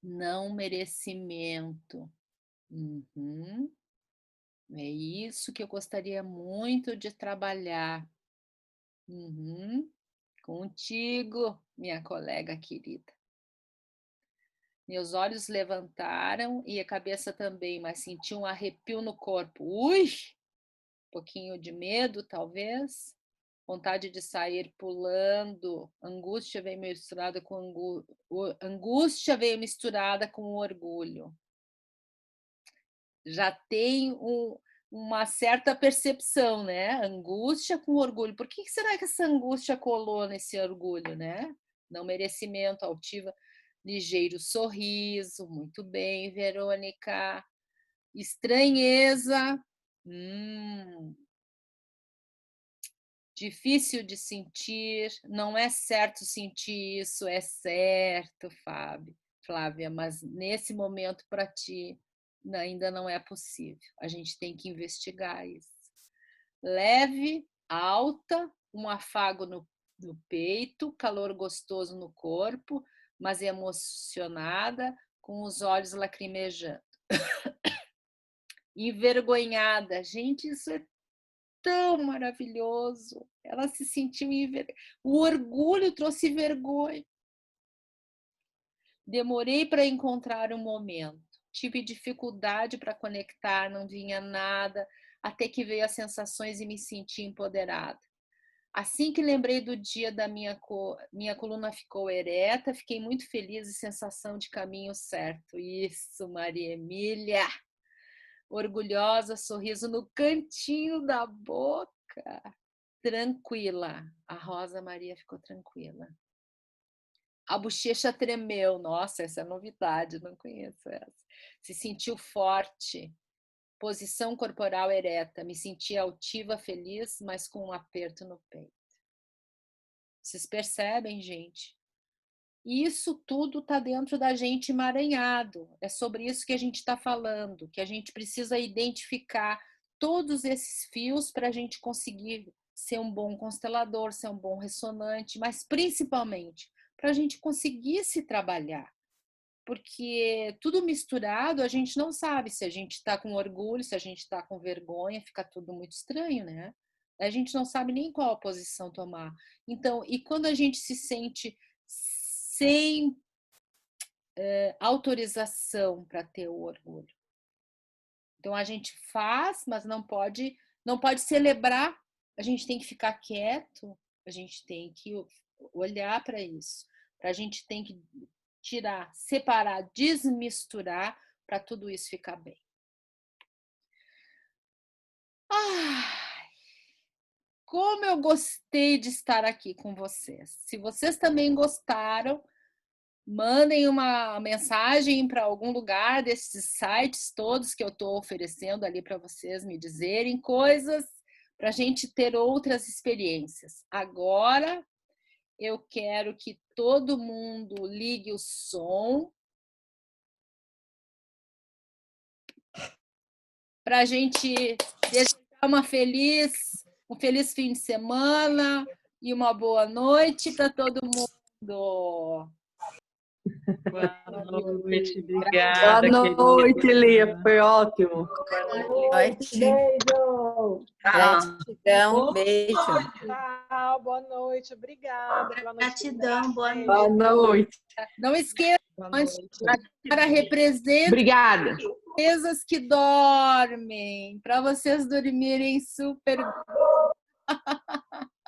Não merecimento. Uhum. É isso que eu gostaria muito de trabalhar. Uhum. Contigo, minha colega querida. Meus olhos levantaram e a cabeça também, mas senti um arrepio no corpo. Ui! Um pouquinho de medo, talvez. Vontade de sair pulando. Angústia veio misturada com angústia veio misturada com orgulho. Já tem uma certa percepção, né? Angústia com orgulho. Por que será que essa angústia colou nesse orgulho, né? Não merecimento, altiva, ligeiro sorriso. Muito bem, Verônica. Estranheza. Difícil de sentir, não é certo sentir isso, é certo, Flávia, mas nesse momento para ti ainda não é possível. A gente tem que investigar isso. Leve, alta, um afago no peito, calor gostoso no corpo, mas emocionada, com os olhos lacrimejando. Envergonhada. Gente, isso é tão maravilhoso. Ela se sentiu o orgulho trouxe vergonha. Demorei para encontrar um momento. Tive dificuldade para conectar, não vinha nada, até que veio as sensações e me senti empoderada. Assim que lembrei do dia da minha coluna ficou ereta, fiquei muito feliz e sensação de caminho certo. Isso, Maria Emília. Orgulhosa, sorriso no cantinho da boca. Tranquila. A Rosa Maria ficou tranquila. A bochecha tremeu. Nossa, essa é novidade, não conheço essa. Se sentiu forte. Posição corporal ereta. Me senti altiva, feliz, mas com um aperto no peito. Vocês percebem, gente? Isso tudo está dentro da gente emaranhado. É sobre isso que a gente está falando, que a gente precisa identificar todos esses fios para a gente conseguir ser um bom constelador, ser um bom ressonante, mas principalmente para a gente conseguir se trabalhar. Porque tudo misturado, a gente não sabe se a gente está com orgulho, se a gente está com vergonha, fica tudo muito estranho, né? A gente não sabe nem qual posição tomar. Então, e quando a gente se sente sem autorização para ter o orgulho? Então, a gente faz, mas não pode celebrar. A gente tem que ficar quieto, a gente tem que olhar para isso. A gente tem que tirar, separar, desmisturar para tudo isso ficar bem. Como eu gostei de estar aqui com vocês. Se vocês também gostaram, mandem uma mensagem para algum lugar desses sites todos que eu estou oferecendo ali para vocês me dizerem coisas para a gente ter outras experiências. Agora, eu quero que todo mundo ligue o som para a gente desejar um feliz fim de semana e uma boa noite para todo mundo. Boa noite, obrigada. Boa noite, Lia, foi ótimo. Boa noite. Beijo. Gratidão, beijo. Tchau, boa noite, obrigada. Gratidão, boa noite. Boa noite. Não esqueça, para representar Obrigada. as que dormem, para vocês dormirem super.